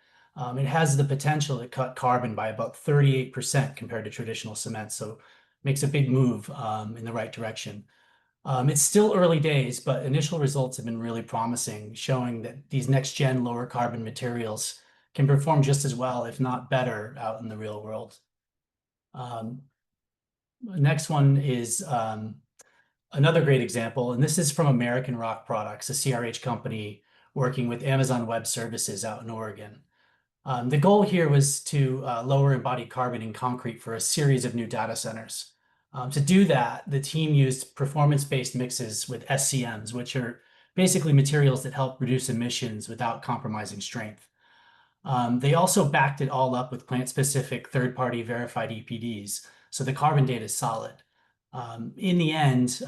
It has the potential to cut carbon by about 38% compared to traditional cement, so makes a big move in the right direction. It's still early days, but initial results have been really promising, showing that these next-gen lower carbon materials can perform just as well, if not better, out in the real world. Next one is another great example, and this is from American Rock Products, a CRH company working with Amazon Web Services out in Oregon. The goal here was to lower embodied carbon in concrete for a series of new data centers. To do that, the team used performance-based mixes with SCMs, which are basically materials that help reduce emissions without compromising strength. They also backed it all up with plant-specific third-party verified EPDs, so the carbon data is solid. In the end,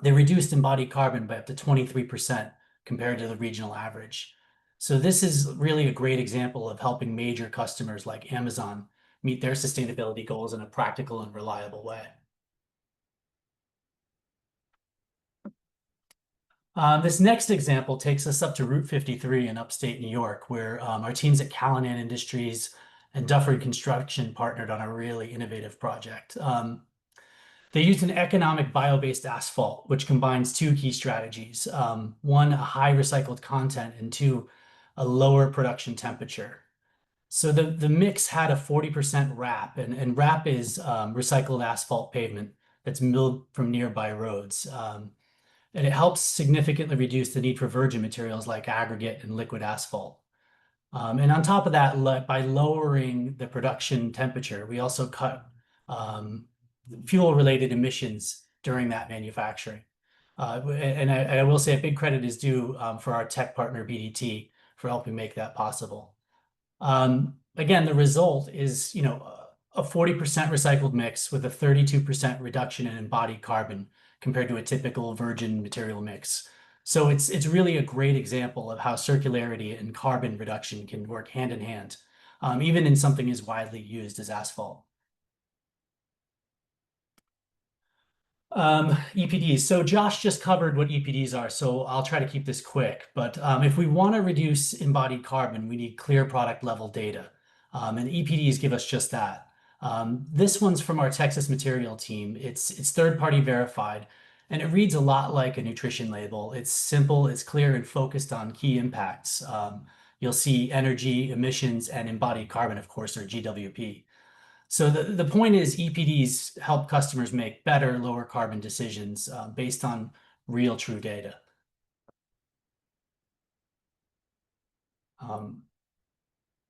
they reduced embodied carbon by up to 23% compared to the regional average. So this is really a great example of helping major customers like Amazon meet their sustainability goals in a practical and reliable way. This next example takes us up to Route 53 in upstate New York, where our teams at Callanan Industries and Dufford Construction partnered on a really innovative project. They used an economic bio-based asphalt, which combines two key strategies. One, a high recycled content, and two, a lower production temperature. So the mix had a 40% wrap, and wrap is recycled asphalt pavement that's milled from nearby roads. And it helps significantly reduce the need for virgin materials like aggregate and liquid asphalt. And on top of that, by lowering the production temperature, we also cut fuel-related emissions during that manufacturing. And I will say a big credit is due for our tech partner, BDT, for helping make that possible. Again, the result is, a 40% recycled mix with a 32% reduction in embodied carbon compared to a typical virgin material mix. So it's really a great example of how circularity and carbon reduction can work hand in hand, even in something as widely used as asphalt. EPDs. So Josh just covered what EPDs are, so I'll try to keep this quick. But if we want to reduce embodied carbon, we need clear product level data. And EPDs give us just that. This one's from our Texas material team. It's third-party verified, and it reads a lot like a nutrition label. It's simple, it's clear, and focused on key impacts. You'll see energy, emissions, and embodied carbon, of course, or GWP. So the point is EPDs help customers make better, lower carbon decisions based on real, true data.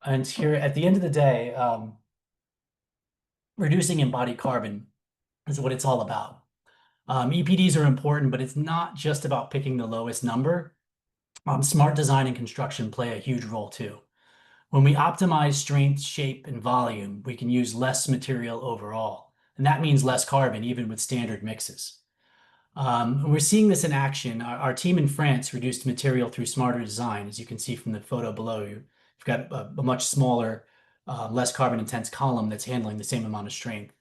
And here, at the end of the day, reducing embodied carbon is what it's all about. EPDs are important, but it's not just about picking the lowest number. Smart design and construction play a huge role too. When we optimize strength, shape, and volume, we can use less material overall. And that means less carbon, even with standard mixes. We're seeing this in action. Our team in France reduced material through smarter design. As you can see from the photo below, you've got a much smaller, less carbon intense column that's handling the same amount of strength.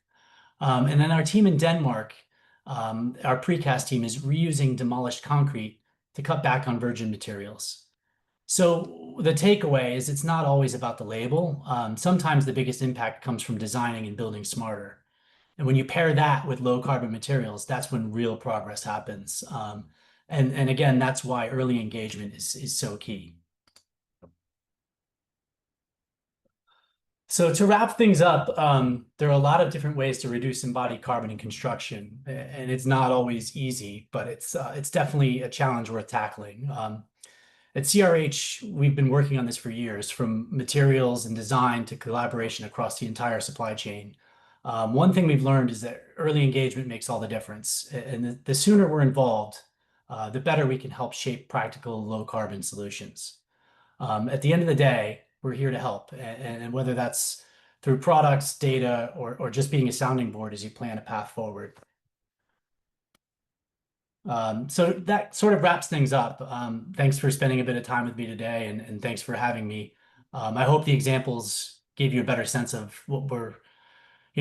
And then our team in Denmark, our precast team, is reusing demolished concrete to cut back on virgin materials. So the takeaway is it's not always about the label. Sometimes the biggest impact comes from designing and building smarter. And when you pair that with low carbon materials, that's when real progress happens. And again, that's why early engagement is so key. So to wrap things up, there are a lot of different ways to reduce embodied carbon in construction, and it's not always easy, but it's definitely a challenge worth tackling. At CRH, we've been working on this for years, from materials and design to collaboration across the entire supply chain. One thing we've learned is that early engagement makes all the difference, and the sooner we're involved, the better we can help shape practical low-carbon solutions. At the end of the day, we're here to help, and whether that's through products, data, or just being a sounding board as you plan a path forward. So that sort of wraps things up. Thanks for spending a bit of time with me today, and thanks for having me. I hope the examples gave you a better sense of what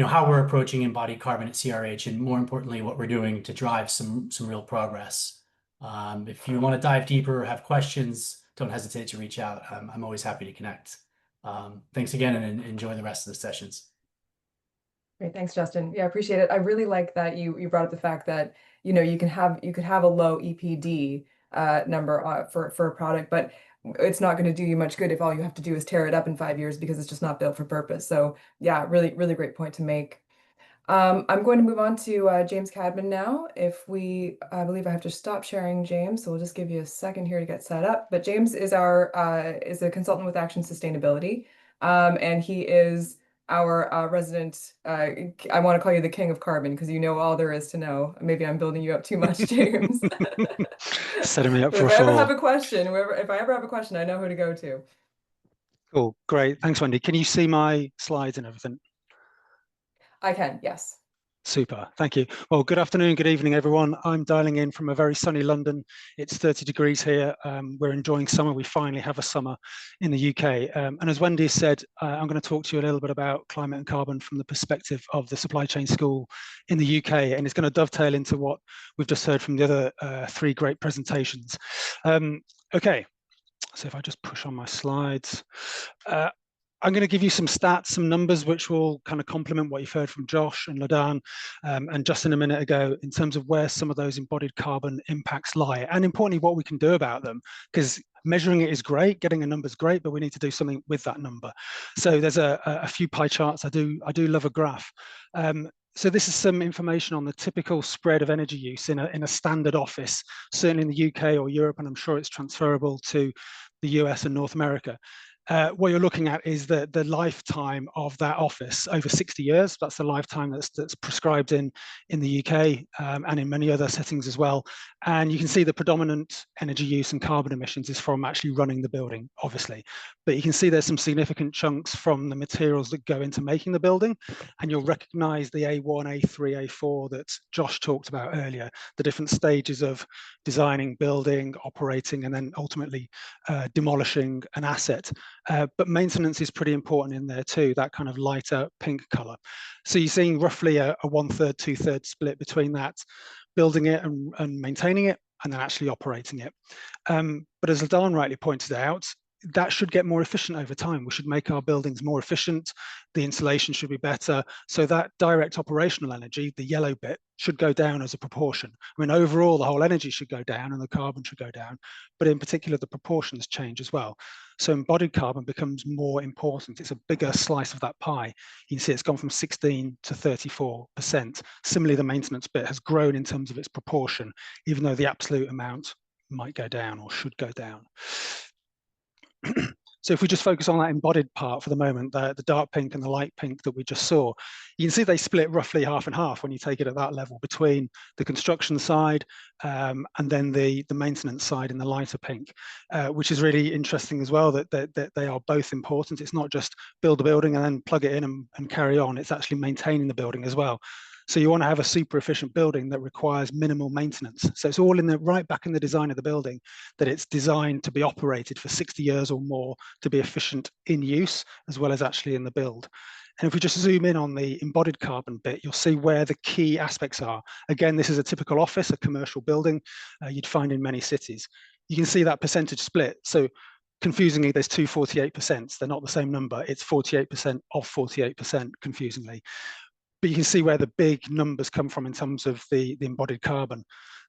how we're approaching embodied carbon at CRH, and more importantly, what we're doing to drive some real progress. If you want to dive deeper or have questions, don't hesitate to reach out. I'm always happy to connect. Thanks again, and enjoy the rest of the sessions. Great, thanks, Justin. Yeah, I appreciate it. I really like that you brought up the fact that you could have a low EPD number for a product, but it's not going to do you much good if all you have to do is tear it up in 5 years because it's just not built for purpose. So yeah, really, really great point to make. I'm going to move on to James Cadman now. I believe I have to stop sharing James, so we'll just give you a second here to get set up. But James is is a consultant with Action Sustainability, and he is our resident. I want to call you the king of carbon because you know all there is to know. Maybe I'm building you up too much, James. Setting me up But for a if I ever fall. have a question, if I ever have a question, I know who to go to. Cool, great. Thanks, Wendy. Can you see my slides and everything? I can, yes. Super, thank you. Well, good afternoon, good evening, everyone. I'm dialing in from a very sunny London. It's 30 degrees here. We're enjoying summer. We finally have a summer in the UK. And as Wendy said, I'm going to talk to you a little bit about climate and carbon from the perspective of the supply chain school in the UK. And it's going to dovetail into what we've just heard from the other 3 great presentations. Okay, so if I just push on my slides. I'm going to give you some stats, some numbers, which will kind of complement what you've heard from Josh and Ladan and Justin a minute ago in terms of where some of those embodied carbon impacts lie, and importantly, what we can do about them, because measuring it is great, getting a number is great, but we need to do something with that number. So there's a few pie charts. I do love a graph. So this is some information on the typical spread of energy use in a standard office, certainly in the UK or Europe, and I'm sure it's transferable to the US and North America. What you're looking at is the lifetime of that office over 60 years. That's the lifetime that's prescribed in the UK and in many other settings as well. And you can see the predominant energy use and carbon emissions is from actually running the building, obviously. But you can see there's some significant chunks from the materials that go into making the building. And you'll recognize the A1, A3, A4 that Josh talked about earlier, the different stages of designing, building, operating, and then ultimately demolishing an asset. But maintenance is pretty important in there too, that kind of lighter pink color. So you're seeing roughly a 1/3, 2/3 split between that, building it and maintaining it, and then actually operating it. But as Ladan rightly pointed out, that should get more efficient over time. We should make our buildings more efficient. The insulation should be better. So that direct operational energy, the yellow bit, should go down as a proportion. I mean, overall, the whole energy should go down and the carbon should go down, but in particular, the proportions change as well. So embodied carbon becomes more important. It's a bigger slice of that pie. You can see it's gone from 16 to 34%. Similarly, the maintenance bit has grown in terms of its proportion, even though the absolute amount might go down or should go down. So if we just focus on that embodied part for the moment, the dark pink and the light pink that we just saw, you can see they split roughly half and half when you take it at that level between the construction side and then the maintenance side in the lighter pink, which is really interesting as well, that they are both important. It's not just build a building and then plug it in and carry on. It's actually maintaining the building as well. So you want to have a super efficient building that requires minimal maintenance. So it's all in the right back in the design of the building, that it's designed to be operated for 60 years or more to be efficient in use as well as actually in the build. And if we just zoom in on the embodied carbon bit, you'll see where the key aspects are. Again, this is a typical office, a commercial building you'd find in many cities. You can see that percentage split. So confusingly, there's two 48%. They're not the same number. It's 48% of 48%, confusingly. But you can see where the big numbers come from in terms of the embodied carbon.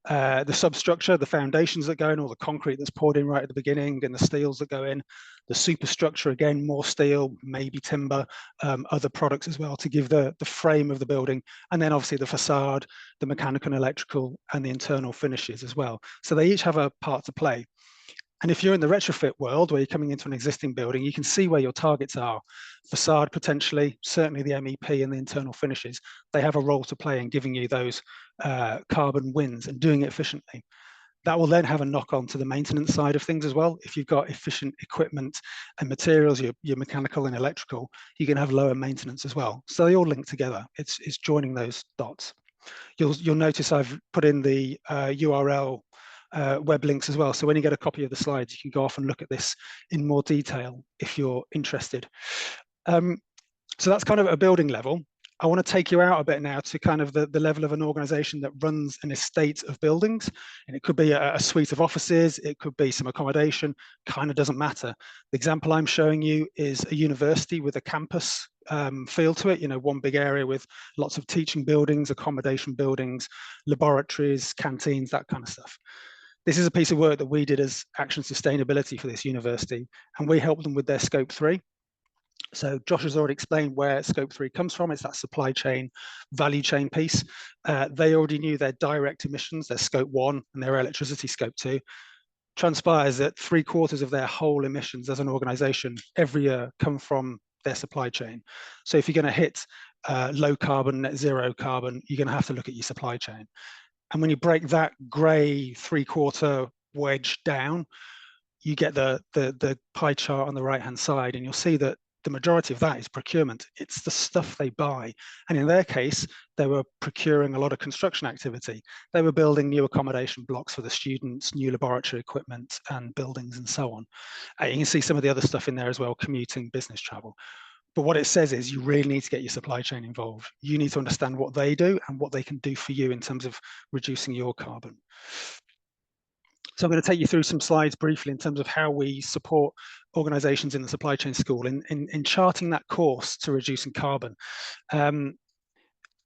The substructure, the foundations that go in, all the concrete that's poured in right at the beginning, and the steels that go in. The superstructure, again, more steel, maybe timber, other products as well to give the frame of the building. And then obviously the facade, the mechanical and electrical, and the internal finishes as well. So they each have a part to play. And if you're in the retrofit world where you're coming into an existing building, you can see where your targets are. Facade, potentially, certainly the MEP and the internal finishes, they have a role to play in giving you those carbon wins and doing it efficiently. That will then have a knock on to the maintenance side of things as well. If you've got efficient equipment and materials, your mechanical and electrical, you can have lower maintenance as well. So they all link together. It's joining those dots. You'll notice I've put in the URL web links as well. So when you get a copy of the slides, you can go off and look at this in more detail if you're interested. So that's kind of a building level. I want to take you out a bit now to kind of the level of an organization that runs an estate of buildings. And it could be a suite of offices, it could be some accommodation, kind of doesn't matter. The example I'm showing you is a university with a campus feel to it, you know, one big area with lots of teaching buildings, accommodation buildings, laboratories, canteens, that kind of stuff. This is a piece of work that we did as Action Sustainability for this university, and we helped them with their Scope 3. So Josh has already explained where Scope 3 comes from. It's that supply chain, value chain piece. They already knew their direct emissions, their Scope 1 and their electricity Scope 2. Transpires that 3/4 of their whole emissions as an organization every year come from their supply chain. So if you're going to hit low carbon, net zero carbon, you're going to have to look at your supply chain. And when you break that grey 3/4 wedge down, you get the pie chart on the right-hand side, and you'll see that the majority of that is procurement. It's the stuff they buy. And in their case, they were procuring a lot of construction activity. They were building new accommodation blocks for the students, new laboratory equipment and buildings and so on. You can see some of the other stuff in there as well, commuting, business travel. But what it says is you really need to get your supply chain involved. You need to understand what they do and what they can do for you in terms of reducing your carbon. So I'm going to take you through some slides briefly in terms of how we support organizations in the supply chain school in charting that course to reducing carbon. And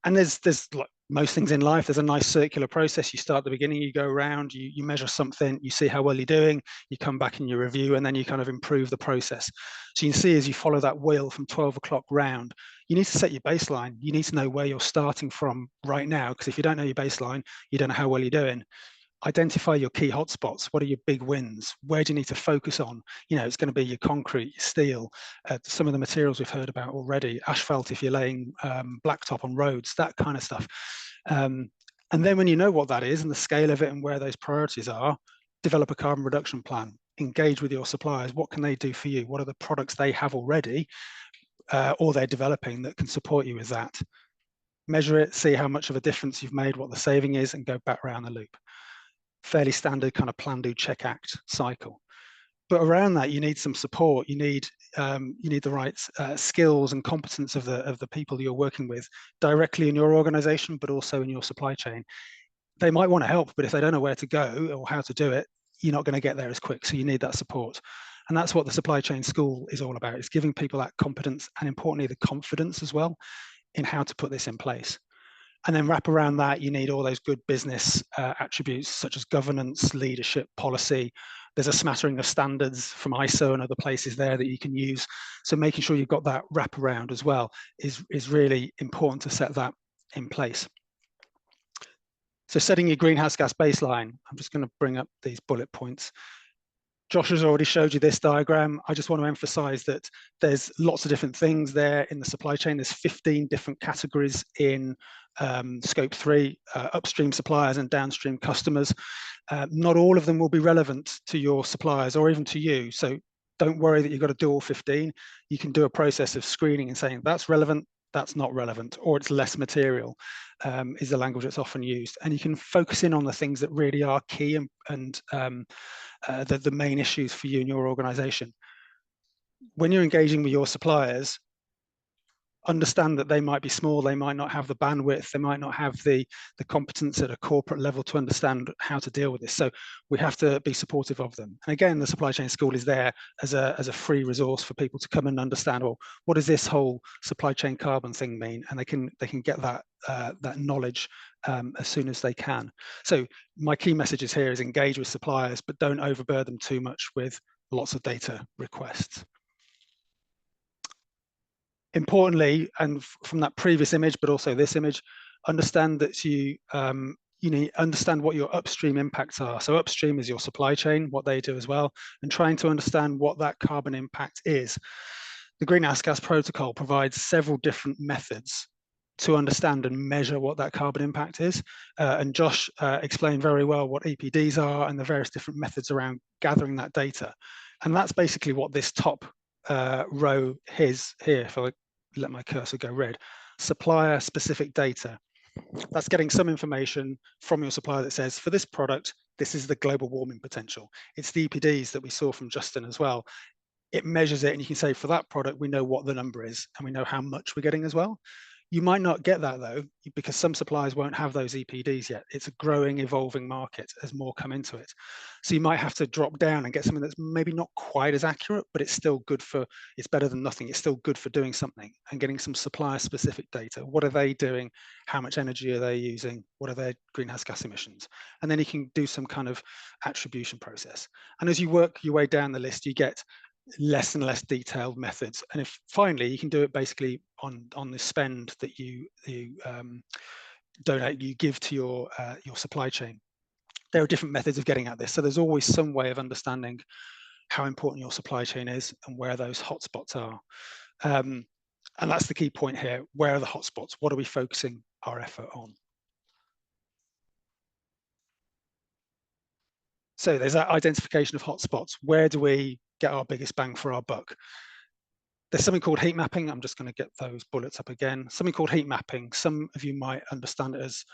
there's like most things in life, there's a nice circular process. You start at the beginning, you go around, you measure something, you see how well you're doing, you come back and you review, and then you kind of improve the process. So you can see as you follow that wheel from 12 o'clock round, you need to set your baseline. You need to know where you're starting from right now, because if you don't know your baseline, you don't know how well you're doing. Identify your key hotspots. What are your big wins? Where do you need to focus on? You know, it's going to be your concrete, your steel, some of the materials we've heard about already, asphalt if you're laying blacktop on roads, that kind of stuff. And then when you know what that is and the scale of it and where those priorities are, develop a carbon reduction plan. Engage with your suppliers. What can they do for you? What are the products they have already or they're developing that can support you with that? Measure it, see how much of a difference you've made, what the saving is, and go back around the loop. Fairly standard kind of plan, do, check, act cycle. But around that, you need some support. You need the right skills and competence of the people you're working with directly in your organization, but also in your supply chain. They might want to help, but if they don't know where to go or how to do it, you're not going to get there as quick. So you need that support. And that's what the supply chain school is all about. It's giving people that competence and, importantly, the confidence as well in how to put this in place. And then wrap around that, you need all those good business attributes such as governance, leadership, policy. There's a smattering of standards from ISO and other places there that you can use. So making sure you've got that wraparound as well is really important to set that in place. So setting your greenhouse gas baseline, I'm just going to bring up these bullet points. Josh has already showed you this diagram. I just want to emphasize that there's lots of different things there in the supply chain. There's 15 different categories in scope 3, upstream suppliers and downstream customers. Not all of them will be relevant to your suppliers or even to you. So don't worry that you've got to do all 15. You can do a process of screening and saying that's relevant, that's not relevant, or it's less material, is the language that's often used. And you can focus in on the things that really are key and the main issues for you and your organization. When you're engaging with your suppliers, understand that they might be small, they might not have the bandwidth, they might not have the competence at a corporate level to understand how to deal with this. So we have to be supportive of them. And again, the supply chain school is there as a free resource for people to come and understand, well, what does this whole supply chain carbon thing mean? And they can get that that knowledge as soon as they can. So my key messages here is engage with suppliers, but don't overburden them too much with lots of data requests. Importantly, and from that previous image, but also this image, understand that you need understand what your upstream impacts are. So upstream is your supply chain, what they do as well, and trying to understand what that carbon impact is. The Greenhouse Gas Protocol provides several different methods to understand and measure what that carbon impact is. And Josh explained very well what EPDs are and the various different methods around gathering that data. And that's basically what this top row is here, if I let my cursor go red, supplier specific data. That's getting some information from your supplier that says, for this product, this is the global warming potential. It's the EPDs that we saw from Justin as well. It measures it and you can say for that product, we know what the number is and we know how much we're getting as well. You might not get that though, because some suppliers won't have those EPDs yet. It's a growing, evolving market as more come into it. So you might have to drop down and get something that's maybe not quite as accurate, but it's still good for, it's better than nothing. It's still good for doing something and getting some supplier specific data. What are they doing? How much energy are they using? What are their greenhouse gas emissions? And then you can do some kind of attribution process. And as you work your way down the list, you get less and less detailed methods. And if finally you can do it basically on the spend that you donate, you give to your supply chain. There are different methods of getting at this. So there's always some way of understanding how important your supply chain is and where those hotspots are. And that's the key point here. Where are the hotspots? What are we focusing our effort on? So there's that identification of hotspots. Where do we get our biggest bang for our buck? There's something called heat mapping. I'm just going to get those bullets up again. Something called heat mapping. Some of you might understand it as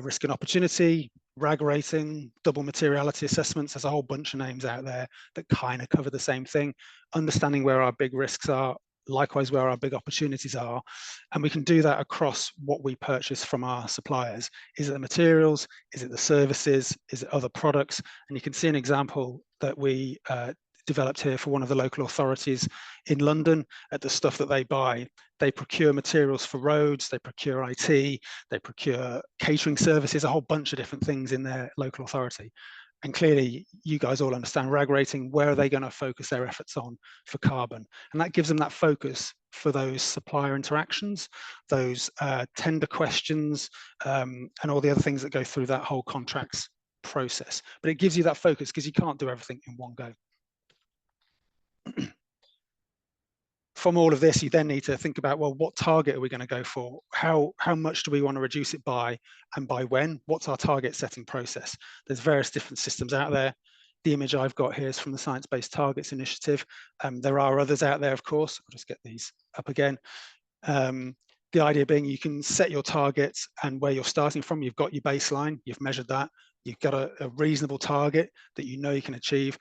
risk and opportunity, RAG rating, double materiality assessments. There's a whole bunch of names out there that kind of cover the same thing. Understanding where our big risks are, likewise where our big opportunities are. And we can do that across what we purchase from our suppliers. Is it the materials? Is it the services? Is it other products? And you can see an example that we developed here for one of the local authorities in London at the stuff that they buy. They procure materials for roads, they procure IT, they procure catering services, a whole bunch of different things in their local authority. And clearly, you guys all understand RAG rating. Where are they going to focus their efforts on for carbon? And that gives them that focus for those supplier interactions, those tender questions, and all the other things that go through that whole contracts process. But it gives you that focus because you can't do everything in one go. From all of this, you then need to think about, well, what target are we going to go for? How much do we want to reduce it by, and by when? What's our target setting process? There's various different systems out there. The image I've got here is from the Science Based Targets Initiative. There are others out there, of course. I'll just get these up again. The idea being you can set your targets and where you're starting from. You've got your baseline, you've measured that. You've got a reasonable target that you know you can achieve.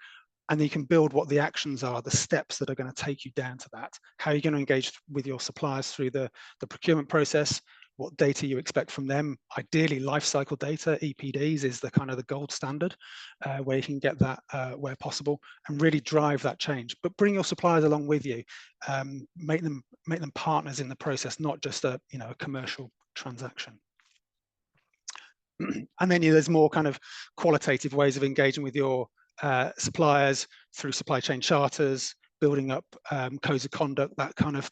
And you can build what the actions are, the steps that are going to take you down to that. How are you going to engage with your suppliers through the procurement process? what data you expect from them. Ideally, life cycle data, EPDs, is the kind of the gold standard where you can get that where possible and really drive that change. But bring your suppliers along with you, make them partners in the process, not just a a commercial transaction. And then there's more kind of qualitative ways of engaging with your suppliers through supply chain charters, building up codes of conduct, that kind of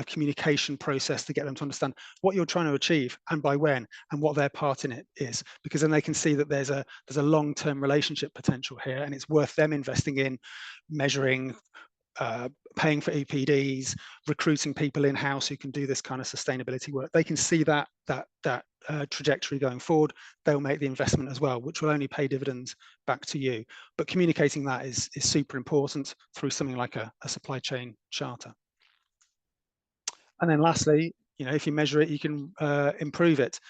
communication process to get them to understand what you're trying to achieve and by when and what their part in it is, because then they can see that there's a long-term relationship potential here, and it's worth them investing in measuring, paying for EPDs, recruiting people in-house who can do this kind of sustainability work. They can see that trajectory going forward. They'll make the investment as well, which will only pay dividends back to you. But communicating that is super important through something like a supply chain charter. And then lastly, if you measure it, you can improve it.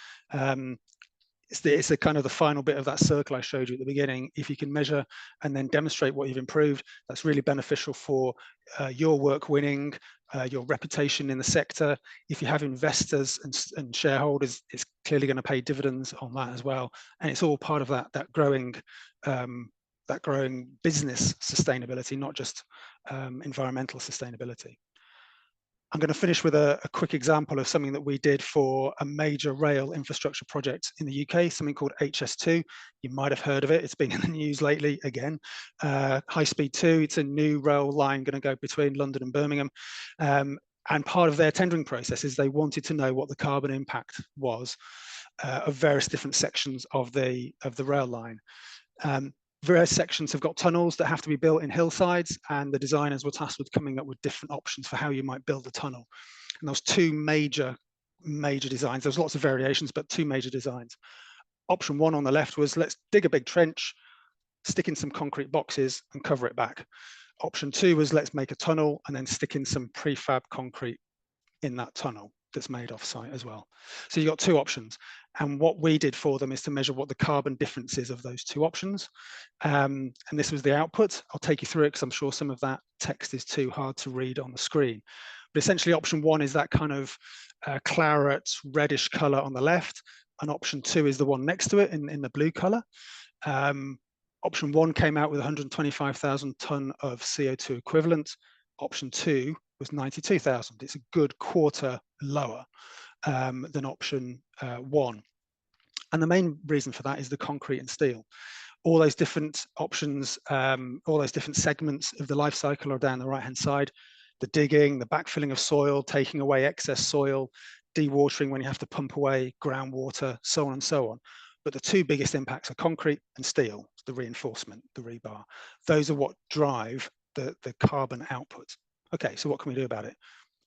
It's the kind of the final bit of that circle I showed you at the beginning. If you can measure and then demonstrate what you've improved, that's really beneficial for your work winning, your reputation in the sector. If you have investors and shareholders, it's clearly going to pay dividends on that as well. And it's all part of that growing business sustainability, not just environmental sustainability. I'm going to finish with a quick example of something that we did for a major rail infrastructure project in the UK, something called HS2. You might have heard of it. It's been in the news lately again. High Speed 2, it's a new rail line going to go between London and Birmingham. And part of their tendering process is they wanted to know what the carbon impact was of various different sections of the rail line. Various sections have got tunnels that have to be built in hillsides, and the designers were tasked with coming up with different options for how you might build the tunnel. And those two major designs. There's lots of variations, but two major designs. Option one on the left was, let's dig a big trench, stick in some concrete boxes and cover it back. Option two was, let's make a tunnel and then stick in some prefab concrete in that tunnel that's made off site as well. So you've got two options. And what we did for them is to measure what the carbon difference is of those two options. And this was the output. I'll take you through it because I'm sure some of that text is too hard to read on the screen. But essentially option one is that kind of claret reddish color on the left. And option two is the one next to it in the blue color. Option one came out with 125,000 ton of CO2 equivalent. Option two was 92,000. It's a good quarter lower than option one. And the main reason for that is the concrete and steel. All those different options, all those different segments of the life cycle are down the right-hand side. The digging, the backfilling of soil, taking away excess soil, dewatering when you have to pump away groundwater, so on and so on. But the two biggest impacts are concrete and steel, the reinforcement, the rebar. Those are what drive the carbon output. Okay, so what can we do about it?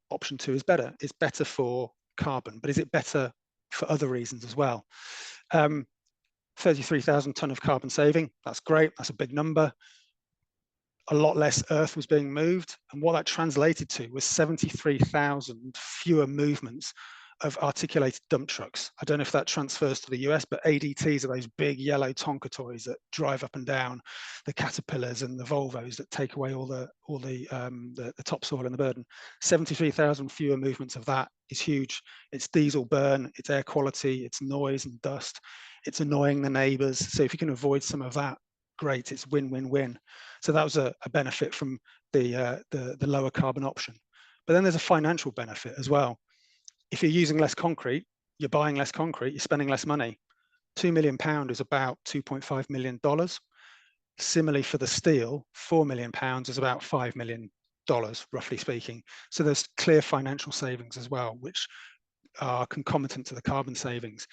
Option two is better. It's better for carbon, but is it better for other reasons as well? 33,000 ton of carbon saving, that's great, that's a big number. A lot less earth was being moved, and what that translated to was 73,000 fewer movements of articulated dump trucks. I don't know if that transfers to the US, but ADTs are those big yellow Tonka toys that drive up and down the Caterpillars and the Volvos that take away all the topsoil and the burden. 73,000 fewer movements of that is huge. It's diesel burn, it's air quality, it's noise and dust, it's annoying the neighbors. So if you can avoid some of that, great, it's win-win-win. So that was a benefit from the lower carbon option. But then there's a financial benefit as well. If you're using less concrete, you're buying less concrete, you're spending less money. £2 million is about $2.5 million. Similarly for the steel, £4 million is about $5 million, roughly speaking. So there's clear financial savings as well, which are concomitant to the carbon savings.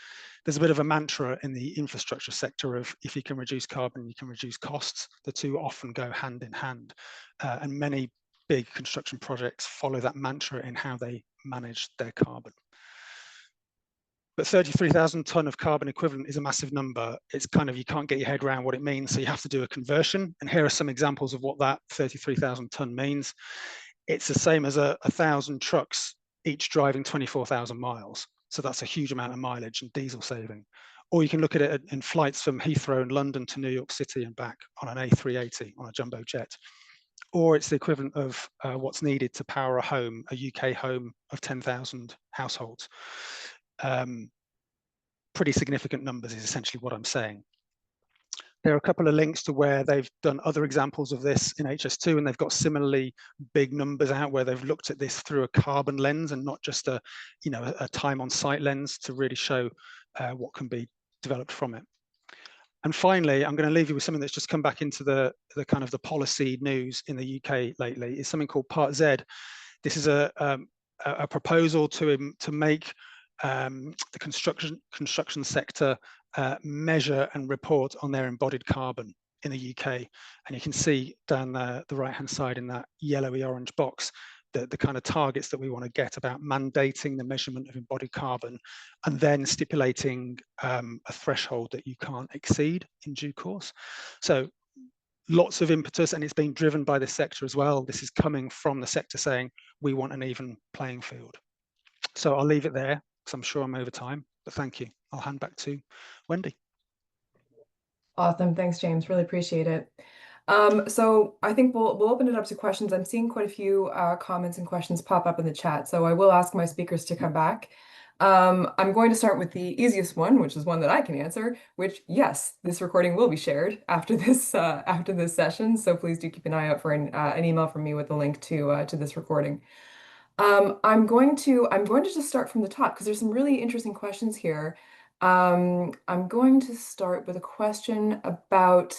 There's a bit of a mantra in the infrastructure sector of if you can reduce carbon, you can reduce costs. The two often go hand in hand. And many big construction projects follow that mantra in how they manage their carbon. But 33,000 ton of carbon equivalent is a massive number. It's kind of, you can't get your head around what it means, so you have to do a conversion. And here are some examples of what that 33,000 ton means. It's the same as 1,000 trucks, each driving 24,000 miles. So that's a huge amount of mileage and diesel saving. Or you can look at it in flights from Heathrow in London to New York City and back on an A380 on a jumbo jet. or it's the equivalent of what's needed to power a home, a UK home of 10,000 households. Pretty significant numbers is essentially what I'm saying. There are a couple of links to where they've done other examples of this in HS2, and they've got similarly big numbers out where they've looked at this through a carbon lens and not just a time on site lens to really show what can be developed from it. And finally, I'm going to leave you with something that's just come back into the kind of the policy news in the UK lately. It's something called Part Z. This is a proposal to make the construction sector measure and report on their embodied carbon in the UK. And you can see down the right-hand side in that yellowy orange box the kind of targets that we want to get about mandating the measurement of embodied carbon, and then stipulating a threshold that you can't exceed in due course. So lots of impetus, and it's being driven by the sector as well. This is coming from the sector saying we want an even playing field. So I'll leave it there because I'm sure I'm over time, but thank you. I'll hand back to Wendy. Awesome. Thanks, James. Really appreciate it. So I think we'll open it up to questions. I'm seeing quite a few comments and questions pop up in the chat, so I will ask my speakers to come back. I'm going to start with the easiest one, which is one that I can answer, which, yes, this recording will be shared after this session, so please do keep an eye out for an email from me with the link to this recording. I'm going to just start from the top because there's some really interesting questions here. I'm going to start with a question about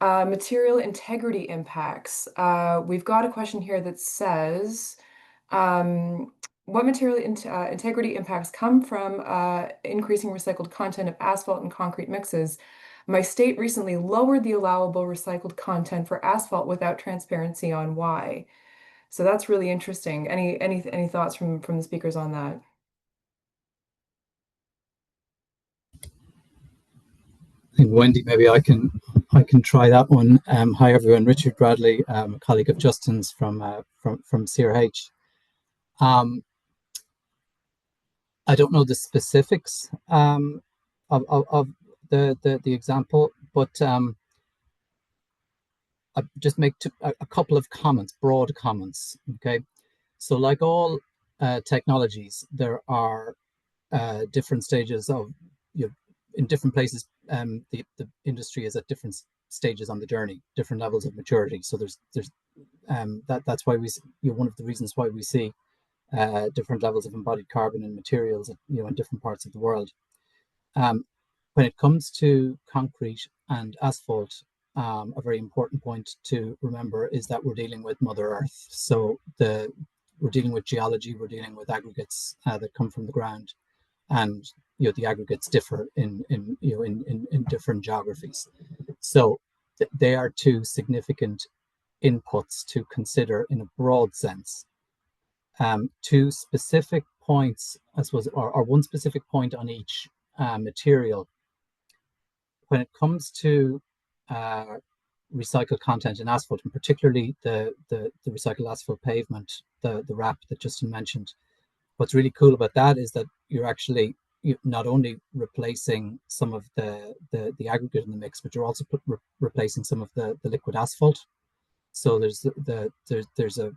material integrity impacts. We've got a question here that says, what material integrity impacts come from increasing recycled content of asphalt and concrete mixes? My state recently lowered the allowable recycled content for asphalt without transparency on why. So that's really interesting. Any thoughts from the speakers on that? I think Wendy, maybe I can try that one. Hi everyone, Richard Bradley, a colleague of Justin's from CRH. I don't know the specifics of the example, but I just make a couple of comments, broad comments. Okay, so like all technologies, there are different stages of in different places. The industry is at different stages on the journey, different levels of maturity. So that's why one of the reasons why we see different levels of embodied carbon in materials, in different parts of the world. When it comes to concrete and asphalt, a very important point to remember is that we're dealing with Mother Earth. So we're dealing with geology, we're dealing with aggregates that come from the ground, and the aggregates differ in different geographies. So they are two significant inputs to consider in a broad sense. Two specific points, I suppose, or one specific point on each material. When it comes to recycled content in asphalt, and particularly the recycled asphalt pavement, the wrap that Justin mentioned, what's really cool about that is that you're not only replacing some of the aggregate in the mix, but you're also replacing some of the liquid asphalt. So there's a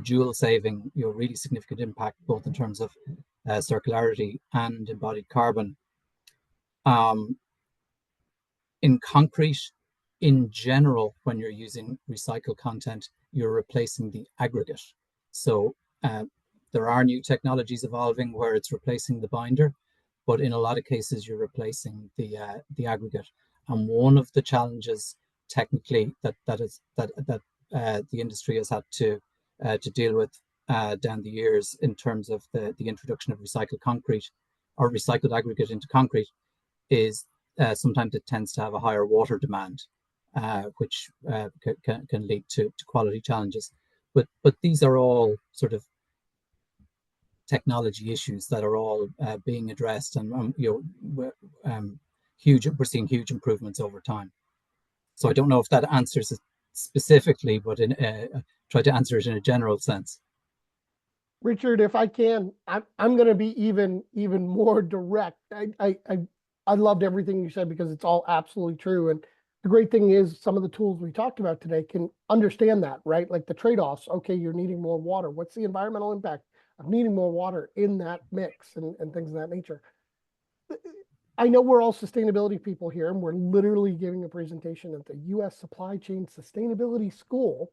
dual saving, really significant impact both in terms of circularity and embodied carbon. In concrete, in general, when you're using recycled content, you're replacing the aggregate. So there are new technologies evolving where it's replacing the binder, but in a lot of cases you're replacing the aggregate. And one of the challenges technically that the industry has had to deal with down the years in terms of the introduction of recycled concrete or recycled aggregate into concrete is sometimes it tends to have a higher water demand, which can lead to quality challenges. But these are all sort of technology issues that are all being addressed, and we're seeing huge improvements over time. So I don't know if that answers it specifically, but try to answer it in a general sense. Richard, if I can, I'm going to be even more direct. I loved everything you said because it's all absolutely true, and The great thing is some of the tools we talked about today can understand that, right? Like the trade-offs. Okay, you're needing more water. What's the environmental impact of needing more water in that mix and things of that nature? I know we're all sustainability people here, and we're literally giving a presentation at the U.S. Supply Chain Sustainability School.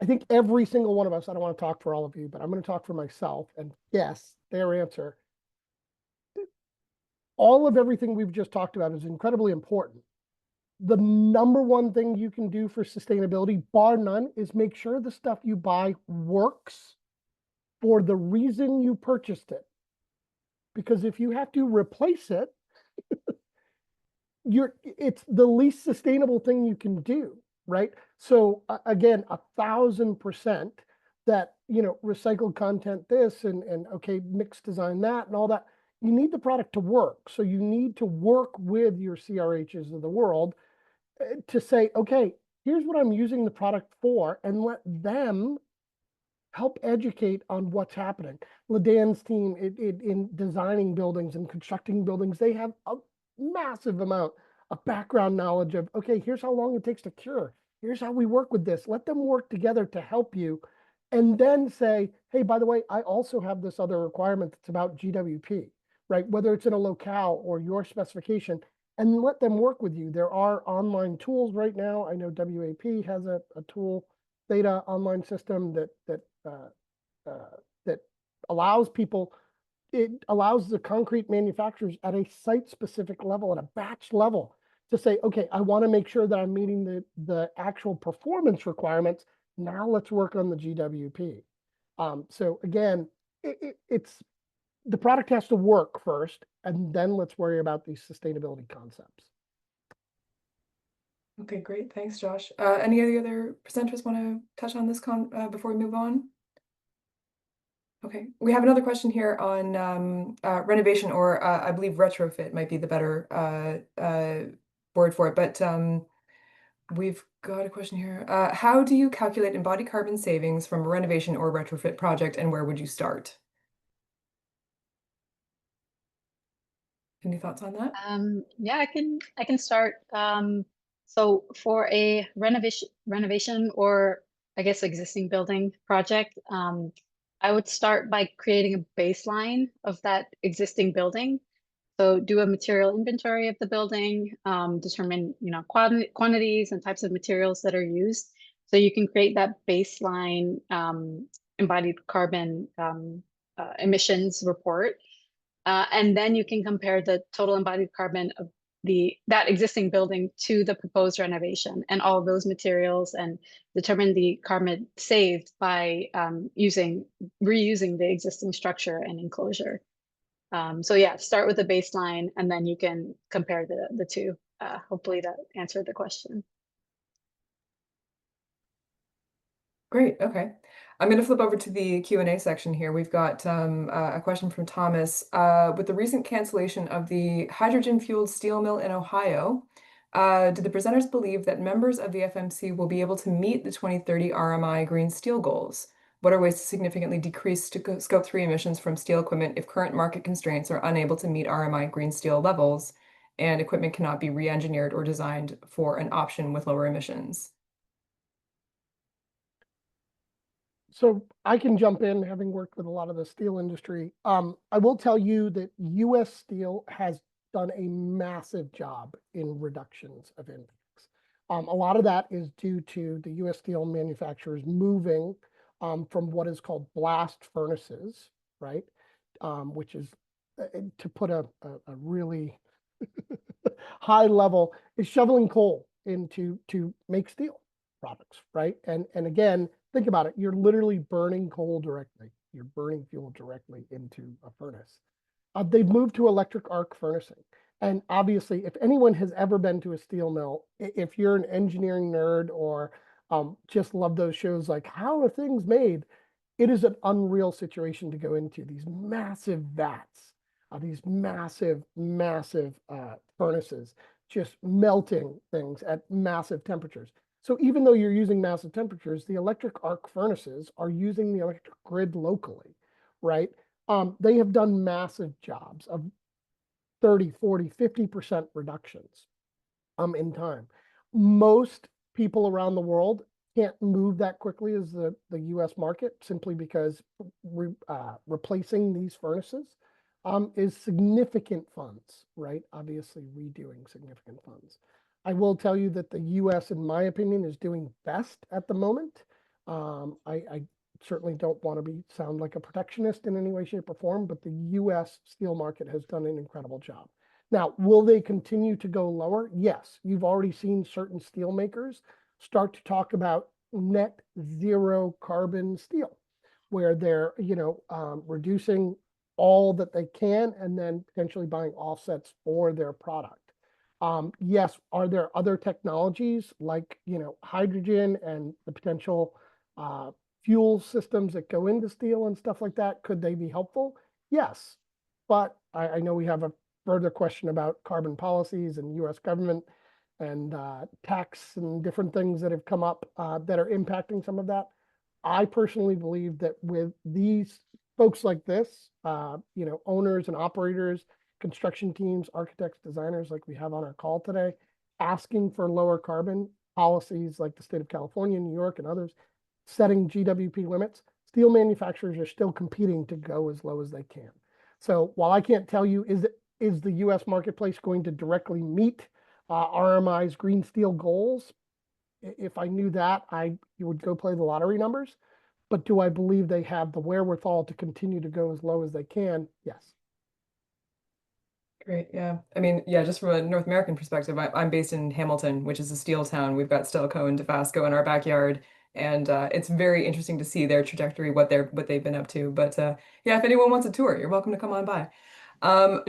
I think every single one of us, I don't want to talk for all of you, but I'm going to talk for myself and guess their answer. All of everything we've just talked about is incredibly important. The number one thing you can do for sustainability, bar none, is make sure the stuff you buy works for the reason you purchased it. Because if you have to replace it, it's the least sustainable thing you can do, right? So again, 1,000% that, recycled content this and okay, mixed design that and all that. You need the product to work. So you need to work with your CRHs of the world to say, okay, here's what I'm using the product for, and let them help educate on what's happening. LaDan's team in designing buildings and constructing buildings, they have a massive amount of background knowledge of, okay, here's how long it takes to cure. Here's how we work with this. Let them work together to help you. And then say, hey, by the way, I also have this other requirement that's about GWP, right? Whether it's in a locale or your specification, and let them work with you. There are online tools right now. I know WAP has a tool, data online system that allows people, it allows the concrete manufacturers at a site-specific level, at a batch level, to say, okay, I want to make sure that I'm meeting the actual performance requirements. Now let's work on the GWP. So again, it's the product has to work first, and then let's worry about these sustainability concepts. Okay, great. Thanks, Josh. Any of the other presenters want to touch on this before we move on? Okay, we have another question here on renovation, or I believe retrofit might be the better word for it, but we've got a question here. How do you calculate embodied carbon savings from a renovation or retrofit project, and where would you start? Any thoughts on that? Yeah, I can start. So for a renovation or I guess existing building project, I would start by creating a baseline of that existing building. So do a material inventory of the building, determine quantities and types of materials that are used. So you can create that baseline embodied carbon emissions report. And then you can compare the total embodied carbon of that existing building to the proposed renovation and all of those materials, and determine the carbon saved by reusing the existing structure and enclosure. So yeah, start with the baseline, and then you can compare the two. Hopefully that answered the question. Great. Okay. I'm going to flip over to the Q&A section here. We've got a question from Thomas. With the recent cancellation of the hydrogen-fueled steel mill in Ohio, do the presenters believe that members of the FMC will be able to meet the 2030 RMI green steel goals? What are ways to significantly decrease Scope 3 emissions from steel equipment if current market constraints are unable to meet RMI green steel levels and equipment cannot be re-engineered or designed for an option with lower emissions? So I can jump in, having worked with a lot of the steel industry. I will tell you that U.S. Steel has done a massive job in reductions of impacts. A lot of that is due to the U.S. Steel manufacturers moving from what is called blast furnaces, right? Which is, to put a really high level, is shoveling coal to make steel products, right? And again, think about it. You're literally burning coal directly. You're burning fuel directly into a furnace. They've moved to electric arc furnacing. And obviously, if anyone has ever been to a steel mill, if you're an engineering nerd or just love those shows like How Are Things Made, it is an unreal situation to go into. These massive vats, these massive furnaces, just melting things at massive temperatures. So even though you're using massive temperatures, the electric arc furnaces are using the electric grid locally, right? They have done massive jobs of 30, 40, 50% reductions in time. Most people around the world can't move that quickly as the US market, simply because replacing these furnaces is significant funds, right? Obviously redoing significant funds. I will tell you that the US, in my opinion, is doing best at the moment. I certainly don't want to sound like a protectionist in any way, shape, or form, but the US steel market has done an incredible job. Now, will they continue to go lower? Yes. You've already seen certain steel makers start to talk about net zero carbon steel, where they're, reducing all that they can and then potentially buying offsets for their product. Yes, are there other technologies like, hydrogen and the potential fuel systems that go into steel and stuff like that? Could they be helpful? Yes. But I know we have a further question about carbon policies and US government and tax and different things that have come up that are impacting some of that. I personally believe that with these folks like this, owners and operators, construction teams, architects, designers like we have on our call today, asking for lower carbon policies like the state of California, New York, and others, setting GWP limits, steel manufacturers are still competing to go as low as they can. So while I can't tell you, is the US marketplace going to directly meet RMI's green steel goals? If I knew that, you would go play the lottery numbers. But do I believe they have the wherewithal to continue to go as low as they can? Yes. Great. Yeah. I mean, yeah, just from a North American perspective, I'm based in Hamilton, which is a steel town. We've got Stelco and Dofasco in our backyard. And it's very interesting to see their trajectory, what they've been up to. But yeah, if anyone wants a tour, you're welcome to come on by.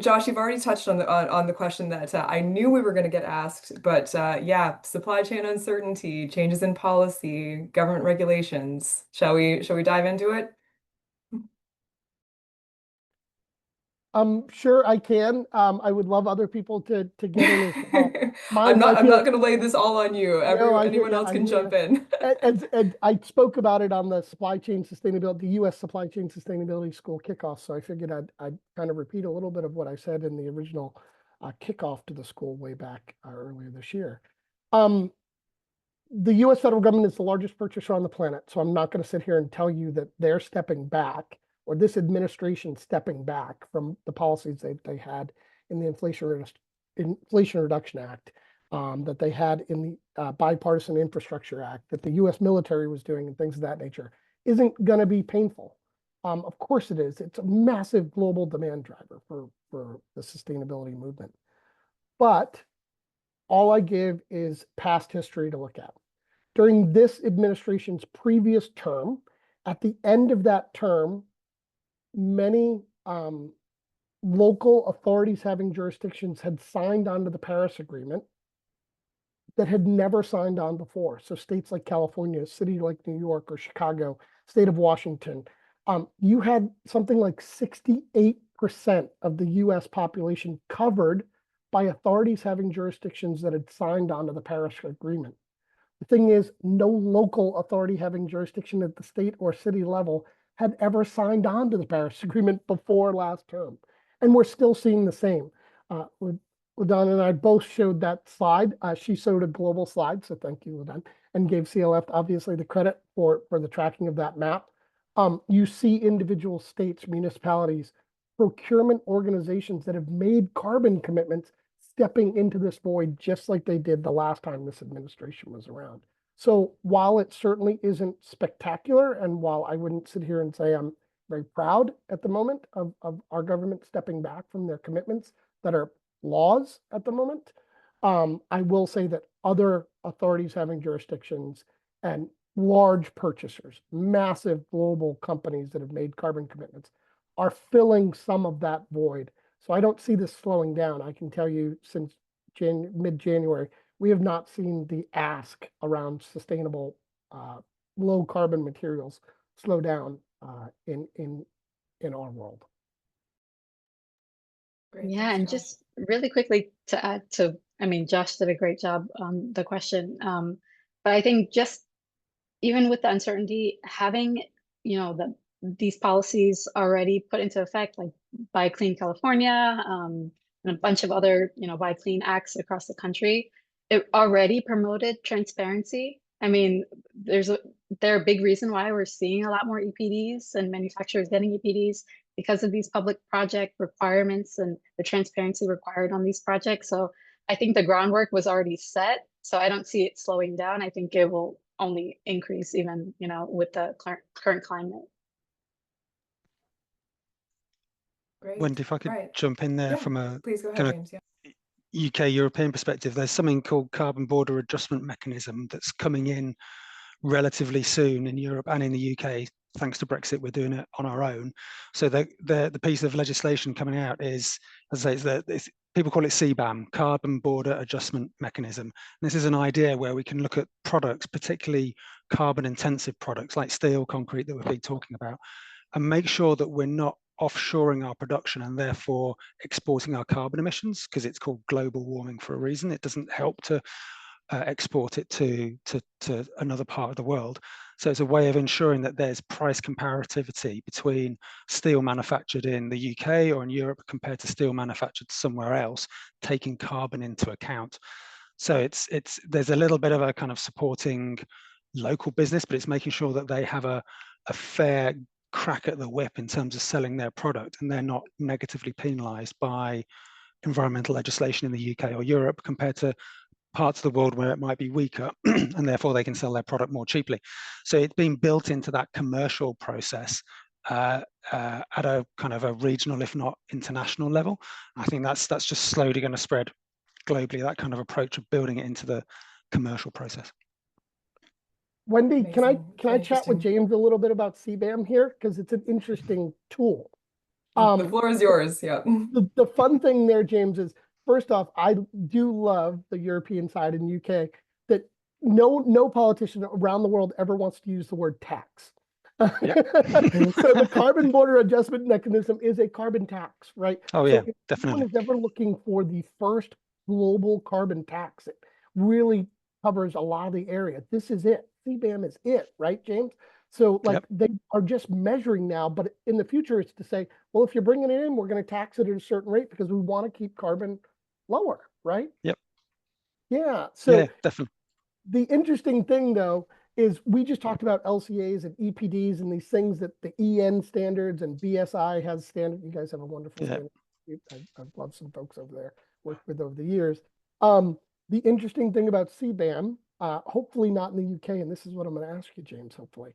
Josh, you've already touched on the question that I knew we were going to get asked, but yeah, supply chain uncertainty, changes in policy, government regulations. Shall we dive into it? Sure, I can. I would love other people to get in as well. I'm not going to lay this all on you. No, I hear Anyone you. else can jump in. And I spoke about it on the supply chain sustainability, the U.S. Supply Chain Sustainability School kickoff. So I figured I'd kind of repeat a little bit of what I said in the original kickoff to the school way back earlier this year. The U.S. federal government is the largest purchaser on the planet, so I'm not going to sit here and tell you that they're stepping back, or this administration stepping back from the policies they had in the Inflation Reduction Act, that they had in the Bipartisan Infrastructure Act, that the U.S. military was doing, and things of that nature, isn't going to be painful. Of course it is. It's a massive global demand driver for the sustainability movement. But all I give is past history to look at. During this administration's previous term, at the end of that term, many local authorities having jurisdictions had signed on to the Paris Agreement that had never signed on before. So states like California, city like New York or Chicago, state of Washington, you had something like 68% of the US population covered by authorities having jurisdictions that had signed on to the Paris Agreement. The thing is, no local authority having jurisdiction at the state or city level had ever signed on to the Paris Agreement before last term. And we're still seeing the same. LaDon and I both showed that slide. She showed a global slide, so thank you, LaDon, and gave CLF obviously the credit for the tracking of that map. You see individual states, municipalities, procurement organizations that have made carbon commitments stepping into this void just like they did the last time this administration was around. So while it certainly isn't spectacular, and while I wouldn't sit here and say I'm very proud at the moment of our government stepping back from their commitments that are laws at the moment, I will say that other authorities having jurisdictions and large purchasers, massive global companies that have made carbon commitments, are filling some of that void. So I don't see this slowing down. I can tell you since mid-January, we have not seen the ask around sustainable low carbon materials slow down in our world. Great. Yeah, Thanks, and Josh. just really quickly to add to, I mean, Josh did a great job on the question. But I think just even with the uncertainty, having, these policies already put into effect, like Buy Clean California, and a bunch of other, Buy Clean acts across the country, it already promoted transparency. I mean, there are a big reason why we're seeing a lot more EPDs and manufacturers getting EPDs because of these public project requirements and the transparency required on these projects. So I think the groundwork was already set. So I don't see it slowing down. I think it will only increase even, with the current climate. Great. Wendy, if I could Right. jump in there Yeah, from a please go ahead, kind of James. Yeah. UK European perspective, there's something called carbon border adjustment mechanism that's coming in relatively soon in Europe and in the UK. Thanks to Brexit, we're doing it on our own. So the piece of legislation coming out is, as I say, people call it CBAM, Carbon Border Adjustment Mechanism. And this is an idea where we can look at products, particularly carbon intensive products like steel, concrete that we've been talking about, and make sure that we're not offshoring our production and therefore exporting our carbon emissions, because it's called global warming for a reason. It doesn't help to export it to another part of the world. So it's a way of ensuring that there's price comparativity between steel manufactured in the UK or in Europe compared to steel manufactured somewhere else, taking carbon into account. So there's a little bit of a kind of supporting local business, but it's making sure that they have a fair crack at the whip in terms of selling their product, and they're not negatively penalized by environmental legislation in the UK or Europe compared to parts of the world where it might be weaker, and therefore they can sell their product more cheaply. So it's been built into that commercial process at a kind of a regional, if not international level. I think that's just slowly going to spread globally, that kind of approach of building it into the commercial process. Wendy, Amazing. can I chat with James a little bit about CBAM here? Because it's an interesting tool. The floor is yours. Yeah. The fun thing there, James, is first off, I do love the European side in UK that no politician around the world ever wants to use the word tax. Yep. So the carbon border adjustment mechanism is a carbon tax, right? Oh, so yeah, if definitely. anyone is ever looking for the first global carbon tax, it really covers a lot of the area. This is it. CBAM is it, right, James? So like they are just measuring now, but in the future it's to say, well, if you're bringing it in, we're going to tax it at a certain rate because we want to keep carbon lower, right? Yep. Yeah. So yeah, definitely. The interesting thing though is we just talked about LCAs and EPDs and these things that the EN standards and BSI has standard. You guys have a wonderful standard. I've loved some folks over there, worked with over the years. The interesting thing about CBAM, hopefully not in the UK, and this is what I'm going to ask you, James, hopefully,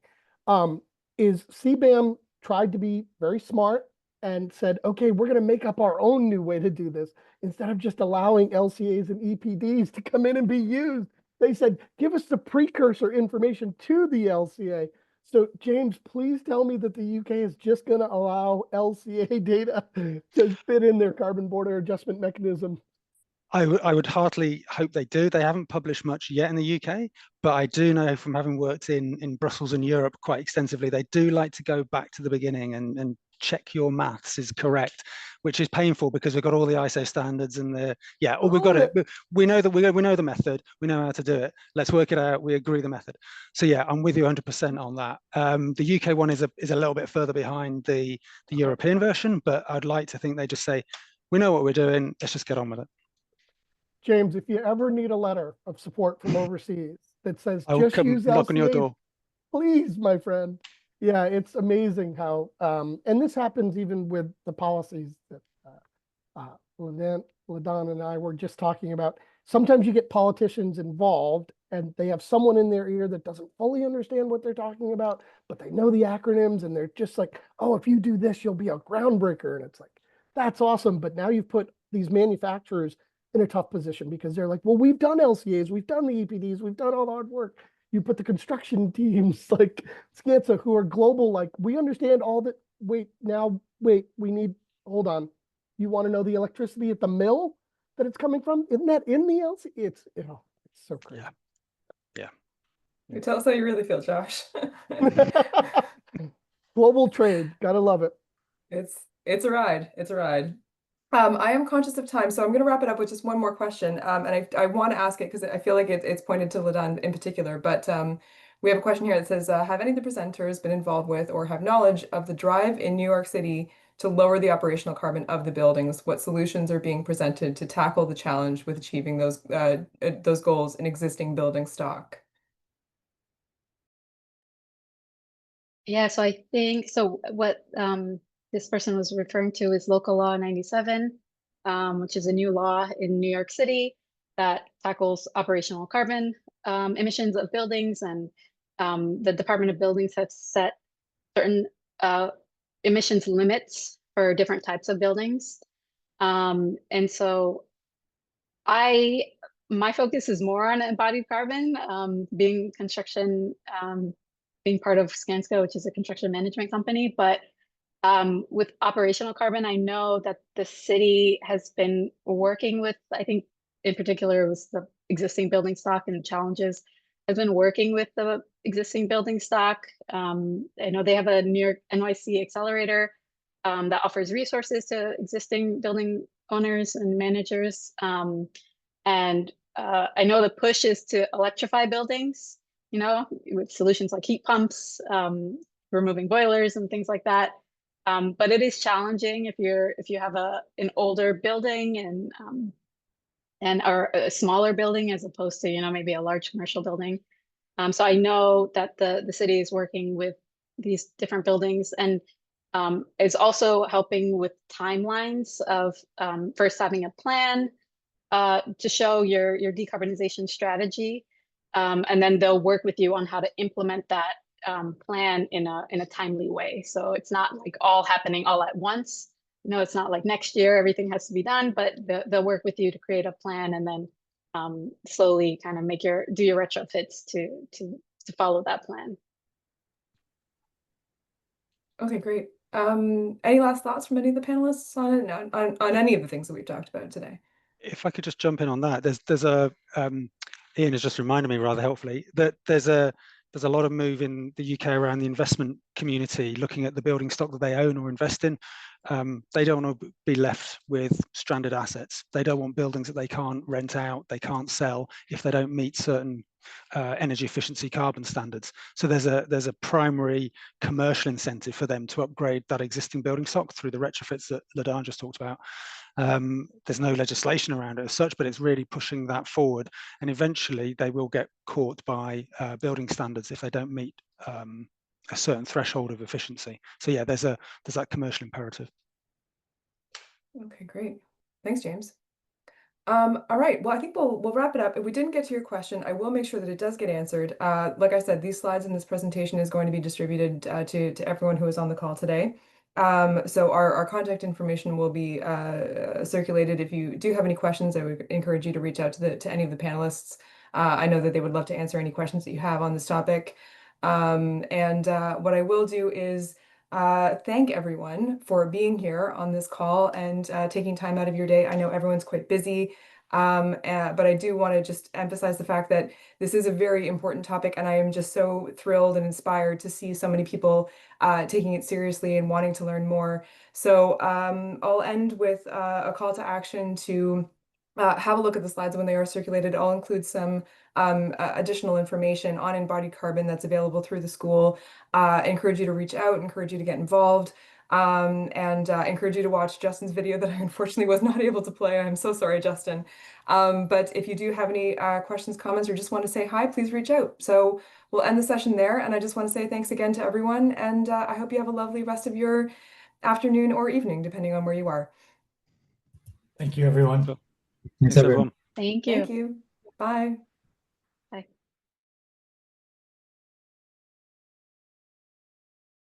is CBAM tried to be very smart and said, okay, we're going to make up our own new way to do this. Instead of just allowing LCAs and EPDs to come in and be used, they said, give us the precursor information to the LCA. So James, please tell me that the UK is just going to allow LCA data to fit in their carbon border adjustment mechanism. I would heartily hope they do. They haven't published much yet in the UK, but I do know from having worked in Brussels and Europe quite extensively, they do like to go back to the beginning and check your maths is correct, which is painful because we've got all the ISO standards and we've got it. We know that we know the method, we know how to do it. Let's work it out. We agree the method. So yeah, I'm with you 100% on that. The UK one is a little bit further behind the European version, but I'd like to think they just say, we know what we're doing. Let's just get on with it. James, if you ever need a letter of support from overseas that says I will just come use knock on your LCA, door. please, my friend. Yeah, it's amazing how, and this happens even with the policies that LaDon and I were just talking about. Sometimes you get politicians involved and they have someone in their ear that doesn't fully understand what they're talking about, but they know the acronyms and they're just like, oh, if you do this, you'll be a groundbreaker. And it's like, that's awesome. But now you've put these manufacturers in a tough position because they're like, well, we've done LCAs, we've done the EPDs, we've done all the hard work. You put the construction teams like Skanska who are global, like we understand all that. We need, hold on. You want to know the electricity at the mill that it's coming from? Isn't that in the LCA? It's so crazy. Yeah. You tell us how you really feel, Josh. Global trade, gotta love it. It's a ride. It's a ride. I am conscious of time, so I'm going to wrap it up with just one more question. And I want to ask it because I feel like it's pointed to LaDon in particular. But we have a question here that says, have any of the presenters been involved with or have knowledge of the drive in New York City to lower the operational carbon of the buildings? What solutions are being presented to tackle the challenge with achieving those goals in existing building stock? Yeah, so I think so what this person was referring to is Local Law 97, which is a new law in New York City that tackles operational carbon emissions of buildings, and the Department of Buildings has set certain emissions limits for different types of buildings. And so my focus is more on embodied carbon, being construction, being part of Skanska, which is a construction management company. But with operational carbon, I know that the city has been working with, I think in particular, it was the existing building stock and challenges, has been working with the existing building stock. I know they have a New York NYC accelerator that offers resources to existing building owners and managers. And I know the push is to electrify buildings, you know, with solutions like heat pumps, removing boilers and things like that. But it is challenging if you have an older building and or a smaller building as opposed to, you know, maybe a large commercial building. So I know that the city is working with these different buildings and is also helping with timelines of first having a plan to show your decarbonization strategy, and then they'll work with you on how to implement that plan in a timely way. So it's not like all happening all at once. You know, it's not like next year everything has to be done, but they'll work with you to create a plan and then slowly kind of do your retrofits to follow that plan. Okay, great. Any last thoughts from any of the panelists on any of the things that we've talked about today? If I could just jump in on that, there's a Ian has just reminded me rather helpfully that there's a lot of move in the UK around the investment community looking at the building stock that they own or invest in. They don't want to be left with stranded assets. They don't want buildings that they can't rent out, they can't sell if they don't meet certain energy efficiency carbon standards. So there's a primary commercial incentive for them to upgrade that existing building stock through the retrofits that Ladan just talked about. There's no legislation around it as such, but it's really pushing that forward. And eventually they will get caught by building standards if they don't meet a certain threshold of efficiency. So yeah, there's that commercial imperative. Okay, great. Thanks, James. All right, well, I think we'll wrap it up. If we didn't get to your question, I will make sure that it does get answered. Like I said, these slides in this presentation is going to be distributed to everyone who is on the call today. So our contact information will be circulated. If you do have any questions, I would encourage you to reach out to any of the panelists. I know that they would love to answer any questions that you have on this topic. And what I will do is thank everyone for being here on this call and taking time out of your day. I know everyone's quite busy, but I do want to just emphasize the fact that this is a very important topic, and I am just so thrilled and inspired to see so many people taking it seriously and wanting to learn more. So I'll end with a call to action to have a look at the slides when they are circulated. I'll include some additional information on embodied carbon that's available through the school. Encourage you to reach out, encourage you to get involved, and encourage you to watch Justin's video that I unfortunately was not able to play. I'm so sorry, Justin. But if you do have any questions, comments, or just want to say hi, please reach out. So we'll end the session there, and I just want to say thanks again to everyone, and I hope you have a lovely rest of your afternoon or evening, depending on where you are. Thanks, everyone. Thanks, everyone. Thank you. Thank you. Bye.